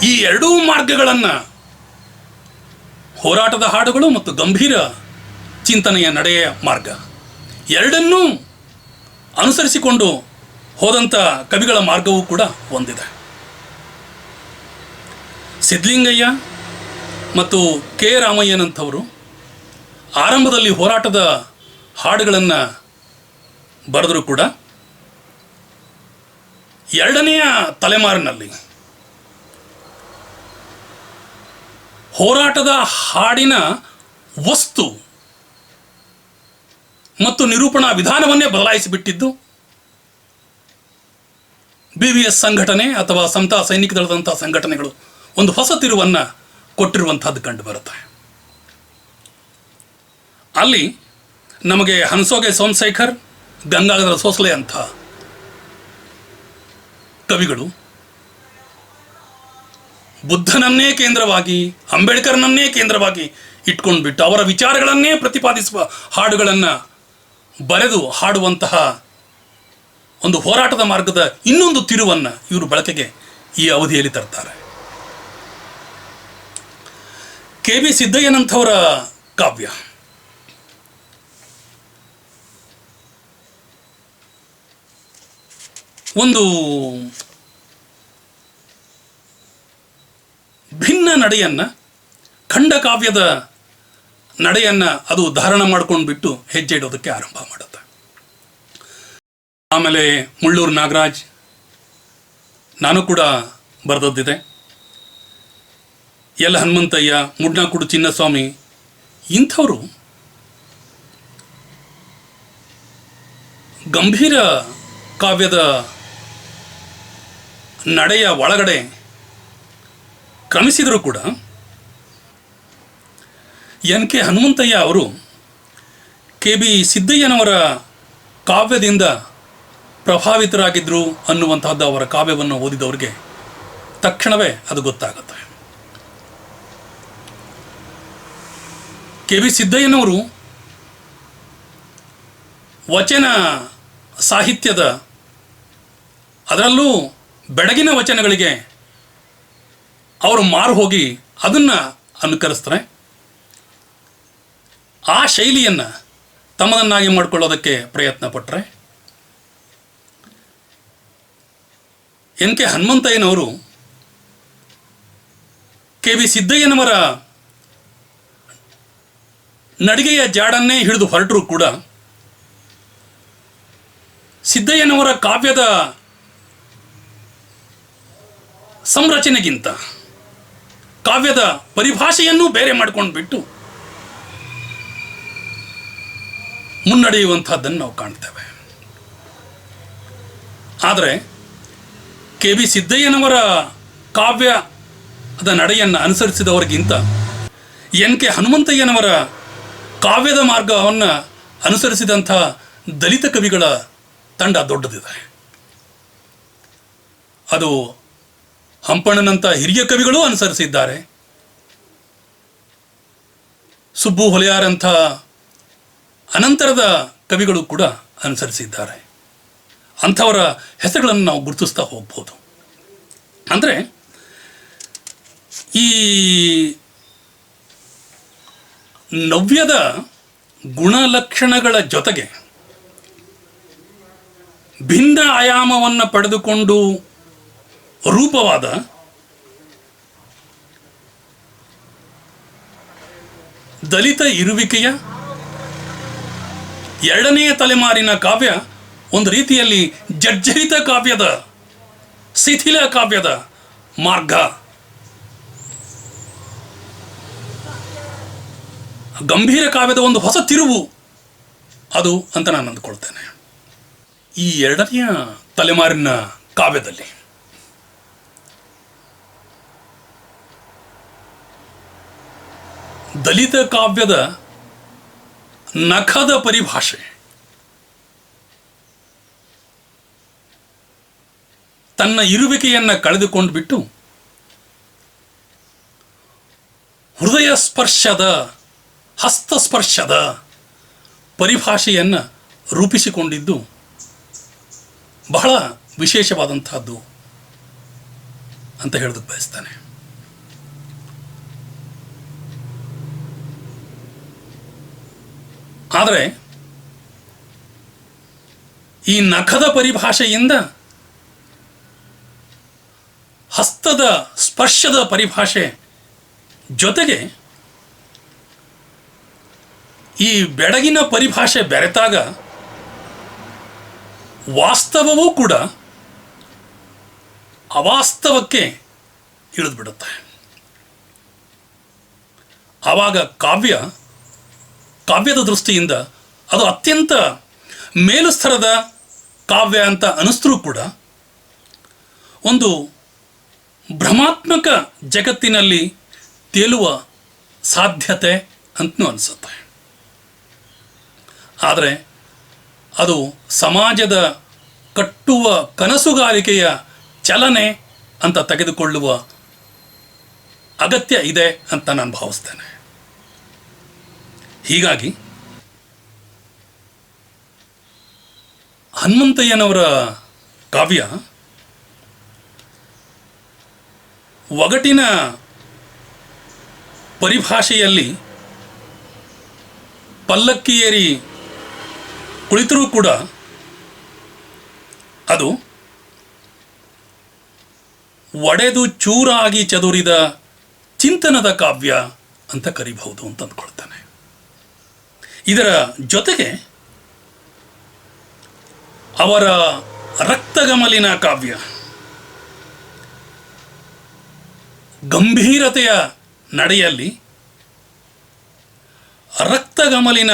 ಈ ಎರಡೂ ಮಾರ್ಗಗಳನ್ನು, ಹೋರಾಟದ ಹಾಡುಗಳು ಮತ್ತು ಗಂಭೀರ ಚಿಂತನೆಯ ನಡೆಯ ಮಾರ್ಗ, ಎರಡನ್ನೂ ಅನುಸರಿಸಿಕೊಂಡು ಹೋದಂಥ ಕವಿಗಳ ಮಾರ್ಗವೂ ಕೂಡ ಒಂದಿದೆ. ಸಿದ್ಧಲಿಂಗಯ್ಯ ಮತ್ತು ಕೆ ರಾಮಯ್ಯನಂಥವರು ಆರಂಭದಲ್ಲಿ ಹೋರಾಟದ ಹಾಡುಗಳನ್ನು ಬರೆದರೂ ಕೂಡ ಎರಡನೆಯ ತಲೆಮಾರಿನಲ್ಲಿ ಹೋರಾಟದ ಹಾಡಿನ ವಸ್ತು ಮತ್ತು ನಿರೂಪಣಾ ವಿಧಾನವನ್ನೇ ಬದಲಾಯಿಸಿಬಿಟ್ಟಿದ್ದು BVS ಸಂಘಟನೆ ಅಥವಾ ಸಮತಾ ಸೈನಿಕ ದಳದಂಥ ಸಂಘಟನೆಗಳು ಒಂದು ಹೊಸ ತಿರುವನ್ನು ಕೊಟ್ಟಿರುವಂಥದ್ದು ಕಂಡು ಬರುತ್ತೆ. ಅಲ್ಲಿ ನಮಗೆ ಹನ್ಸೋಗೆ ಸೋಮಶೇಖರ್, ಗಂಗಾಧರ ಸೋಸಲೆ ಅಂಥ ಕವಿಗಳು ಬುದ್ಧನನ್ನೇ ಕೇಂದ್ರವಾಗಿ, ಅಂಬೇಡ್ಕರ್ನನ್ನೇ ಕೇಂದ್ರವಾಗಿ ಇಟ್ಕೊಂಡ್ಬಿಟ್ಟು ಅವರ ವಿಚಾರಗಳನ್ನೇ ಪ್ರತಿಪಾದಿಸುವ ಹಾಡುಗಳನ್ನು ಬರೆದು ಹಾಡುವಂತಹ ಒಂದು ಹೋರಾಟದ ಮಾರ್ಗದ ಇನ್ನೊಂದು ತಿರುವನ್ನು ಇವರು ಬಳಕೆಗೆ ಈ ಅವಧಿಯಲ್ಲಿ ತರ್ತಾರೆ. ಕೆ ಬಿ ಸಿದ್ದಯ್ಯನಂಥವರ ಕಾವ್ಯ ಒಂದು ಭಿನ್ನ ನಡೆಯನ್ನು, ಖಂಡಕಾವ್ಯದ ನಡೆಯನ್ನು ಅದು ಧಾರಣ ಮಾಡ್ಕೊಂಡು ಬಿಟ್ಟು ಹೆಜ್ಜೆ ಇಡೋದಕ್ಕೆ ಆರಂಭ ಮಾಡುತ್ತೆ. ಆಮೇಲೆ ಮುಳ್ಳೂರು ನಾಗರಾಜ್, ನಾನು ಕೂಡ ಬರೆದದ್ದಿದೆ. ಎಲ್ ಹನುಮಂತಯ್ಯ, ಮುಡ್ನಾಕುಡು ಚಿನ್ನಸ್ವಾಮಿ, ಇಂಥವರು ಗಂಭೀರ ಕಾವ್ಯದ ನಡೆಯ ಒಳಗಡೆ ಕ್ರಮಿಸಿದರೂ ಕೂಡ ಎನ್ ಕೆ ಹನುಮಂತಯ್ಯ ಅವರು ಕೆ ಬಿ ಸಿದ್ದಯ್ಯನವರ ಕಾವ್ಯದಿಂದ ಪ್ರಭಾವಿತರಾಗಿದ್ದರು ಅನ್ನುವಂತಹದ್ದು ಅವರ ಕಾವ್ಯವನ್ನು ಓದಿದವರಿಗೆ ತಕ್ಷಣವೇ ಅದು ಗೊತ್ತಾಗುತ್ತೆ. ಕೆ ಬಿ ಸಿದ್ದಯ್ಯನವರು ವಚನ ಸಾಹಿತ್ಯದ, ಅದರಲ್ಲೂ ಬೆಡಗಿನ ವಚನಗಳಿಗೆ ಅವರು ಮಾರು ಹೋಗಿ ಅದನ್ನು ಅನುಕರಿಸ್ತಾರೆ. ಆ ಶೈಲಿಯನ್ನು ತಮ್ಮದನ್ನಾಗಿ ಮಾಡಿಕೊಳ್ಳೋದಕ್ಕೆ ಪ್ರಯತ್ನ ಪಟ್ಟರೆ, ಎನ್ ಕೆ ಹನುಮಂತಯ್ಯನವರು ಕೆ ಬಿ ಸಿದ್ದಯ್ಯನವರ ನಡಿಗೆಯ ಜಾಡನ್ನೇ ಹಿಡಿದು ಹೊರಟರೂ ಕೂಡ ಸಿದ್ದಯ್ಯನವರ ಕಾವ್ಯದ ಸಂರಚನೆಗಿಂತ ಕಾವ್ಯದ ಪರಿಭಾಷೆಯನ್ನು ಬೇರೆ ಮಾಡ್ಕೊಂಡು ಬಿಟ್ಟು ಮುನ್ನಡೆಯುವಂಥದ್ದನ್ನು ನಾವು ಕಾಣ್ತೇವೆ. ಆದರೆ ಕೆ ಬಿ ಸಿದ್ದಯ್ಯನವರ ಕಾವ್ಯದ ನಡೆಯನ್ನು ಅನುಸರಿಸಿದವರಿಗಿಂತ ಎನ್ ಕೆ ಹನುಮಂತಯ್ಯನವರ ಕಾವ್ಯದ ಮಾರ್ಗವನ್ನು ಅನುಸರಿಸಿದಂಥ ದಲಿತ ಕವಿಗಳ ತಂಡ ದೊಡ್ಡದಿದೆ. ಅದು ಹಂಪಣ್ಣನಂಥ ಹಿರಿಯ ಕವಿಗಳು ಅನುಸರಿಸಿದ್ದಾರೆ, ಸುಬ್ಬು ಹೊಲೆಯಾರಂಥ ಅನಂತರದ ಕವಿಗಳು ಕೂಡ ಅನುಸರಿಸಿದ್ದಾರೆ. ಅಂಥವರ ಹೆಸರುಗಳನ್ನು ನಾವು ಗುರುತಿಸ್ತಾ ಹೋಗ್ಬೋದು. ಅಂದರೆ ಈ ನವ್ಯದ ಗುಣಲಕ್ಷಣಗಳ ಜೊತೆಗೆ ಭಿನ್ನ ಆಯಾಮವನ್ನು ಪಡೆದುಕೊಂಡು ರೂಪವಾದ ದಲಿತ ಇರುವಿಕೆಯ ಎರಡನೆಯ ತಲೆಮಾರಿನ ಕಾವ್ಯ ಒಂದು ರೀತಿಯಲ್ಲಿ ಜರ್ಜರಿತ ಕಾವ್ಯದ, ಶಿಥಿಲ ಕಾವ್ಯದ ಮಾರ್ಗ, ಗಂಭೀರ ಕಾವ್ಯದ ಒಂದು ಹೊಸ ತಿರುವು ಅದು ಅಂತ ನಾನು ಅಂದ್ಕೊಳ್ತೇನೆ. ಈ ಎರಡನೆಯ ತಲೆಮಾರಿನ ಕಾವ್ಯದಲ್ಲಿ ದಲಿತ ಕಾವ್ಯದ ನಖದ ಪರಿಭಾಷೆ, ತನ್ನ ಇರುವಿಕೆಯನ್ನು ಕಳೆದುಕೊಂಡು ಬಿಟ್ಟು ಹೃದಯ ಸ್ಪರ್ಶದ, ಹಸ್ತಸ್ಪರ್ಶದ ಪರಿಭಾಷೆಯನ್ನು ರೂಪಿಸಿಕೊಂಡಿದ್ದು ಬಹಳ ವಿಶೇಷವಾದಂಥದ್ದು ಅಂತ ಹೇಳೋದಕ್ಕೆ ಬಯಸ್ತಾನೆ. ಆದರೆ ಈ ನಖದ ಪರಿಭಾಷೆಯಿಂದ ಹಸ್ತದ ಸ್ಪರ್ಶದ ಪರಿಭಾಷೆ ಜೊತೆಗೆ ಈ ಬೆಡಗಿನ ಪರಿಭಾಷೆ ಬೆರೆತಾಗ ವಾಸ್ತವವೂ ಕೂಡ ಅವಾಸ್ತವಕ್ಕೆ ಇಳಿದುಬಿಡುತ್ತೆ. ಆವಾಗ ಕಾವ್ಯದ ದೃಷ್ಟಿಯಿಂದ ಅದು ಅತ್ಯಂತ ಮೇಲುಸ್ತರದ ಕಾವ್ಯ ಅಂತ ಅನಿಸ್ತರೂ ಕೂಡ ಒಂದು ಭ್ರಮಾತ್ಮಕ ಜಗತ್ತಿನಲ್ಲಿ ತೇಲುವ ಸಾಧ್ಯತೆ ಅಂತನೂ ಅನಿಸುತ್ತೆ. ಆದರೆ ಅದು ಸಮಾಜದ ಕಟ್ಟುವ ಕನಸುಗಾರಿಕೆಯ ಚಲನೆ ಅಂತ ತೆಗೆದುಕೊಳ್ಳುವ ಅಗತ್ಯ ಇದೆ ಅಂತ ನಾನು ಭಾವಿಸ್ತೇನೆ. ಹೀಗಾಗಿ ಹನುಮಂತಯ್ಯನವರ ಕಾವ್ಯ ಒಗಟಿನ ಪರಿಭಾಷೆಯಲ್ಲಿ ಪಲ್ಲಕ್ಕಿ ಏರಿ ಕುಳಿತರೂ ಕೂಡ ಅದು ಒಡೆದು ಚೂರಾಗಿ ಚದುರಿದ ಚಿಂತನದ ಕಾವ್ಯ ಅಂತ ಕರಿಬಹುದು ಅಂತ ಅಂದ್ಕೊಳ್ತಾನೆ. ಇದರ ಜೊತೆಗೆ ಅವರ ರಕ್ತಗಮಲಿನ ಕಾವ್ಯ ಗಂಭೀರತೆಯ ನಡೆಯಲ್ಲಿ ರಕ್ತಗಮಲಿನ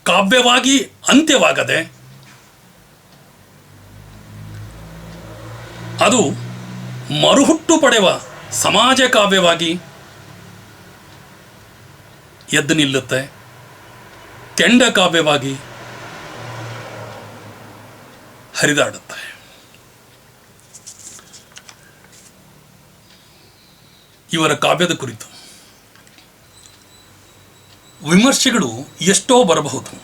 ಕಾವ್ಯವಾಗಿ ಅಂತ್ಯವಾಗದೆ ಅದು ಮರುಹುಟ್ಟು ಪಡೆವ ಸಮಾಜ ಕಾವ್ಯವಾಗಿ ಎದ್ದು ನಿಲ್ಲುತ್ತೆ, ಕೆಂಡ ಕಾವ್ಯವಾಗಿ ಹರಿದಾಡುತ್ತೆ. ಇವರ ಕಾವ್ಯದ ಕುರಿತು ವಿಮರ್ಶೆಗಳು ಎಷ್ಟೋ ಬರಬಹುದು,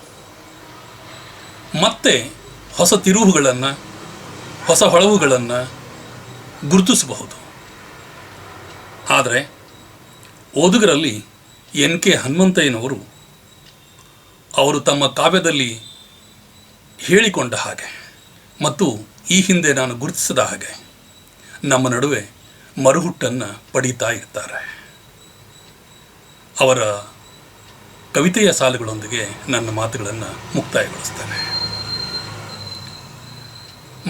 ಮತ್ತೆ ಹೊಸ ತಿರುವುಗಳನ್ನು, ಹೊಸ ಹೊಳವುಗಳನ್ನು ಗುರುತಿಸಬಹುದು. ಆದರೆ ಓದುಗರಲ್ಲಿ NK ಹನುಮಂತಯ್ಯನವರು ಅವರು ತಮ್ಮ ಕಾವ್ಯದಲ್ಲಿ ಹೇಳಿಕೊಂಡ ಹಾಗೆ ಮತ್ತು ಈ ಹಿಂದೆ ನಾನು ಗುರುತಿಸಿದ ಹಾಗೆ ನಮ್ಮ ನಡುವೆ ಮರುಹುಟ್ಟನ್ನು ಪಡೀತಾ ಇರ್ತಾರೆ. ಅವರ ಕವಿತೆಯ ಸಾಲುಗಳೊಂದಿಗೆ ನನ್ನ ಮಾತುಗಳನ್ನು ಮುಕ್ತಾಯಗೊಳಿಸ್ತೇನೆ.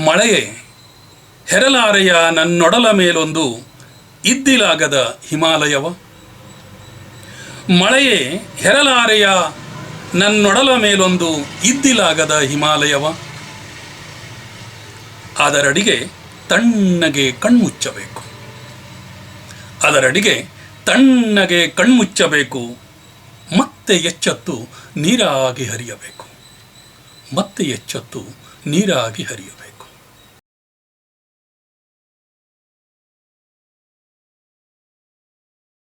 ಮಳೆಯೇ ಹೆರಲಾರೆಯ ನನ್ನೊಡಲ ಮೇಲೊಂದು ಇದ್ದಿಲಾಗದ ಹಿಮಾಲಯವ, ಮಳೆಯೇ ಹೆರಲಾರೆಯ ನನ್ನೊಡಲ ಮೇಲೊಂದು ಇದ್ದಿಲಾಗದ ಹಿಮಾಲಯವ, ಅದರಡಿಗೆ ತಣ್ಣಗೆ ಕಣ್ಮುಚ್ಚಬೇಕು, ಅದರಡಿಗೆ ತಣ್ಣಗೆ ಕಣ್ಮುಚ್ಚಬೇಕು, ಮತ್ತೆ ಎಚ್ಚೆತ್ತು ನೀರಾಗಿ ಹರಿಯಬೇಕು, ಮತ್ತೆ ಎಚ್ಚೆತ್ತು ನೀರಾಗಿ ಹರಿಯಬೇಕು.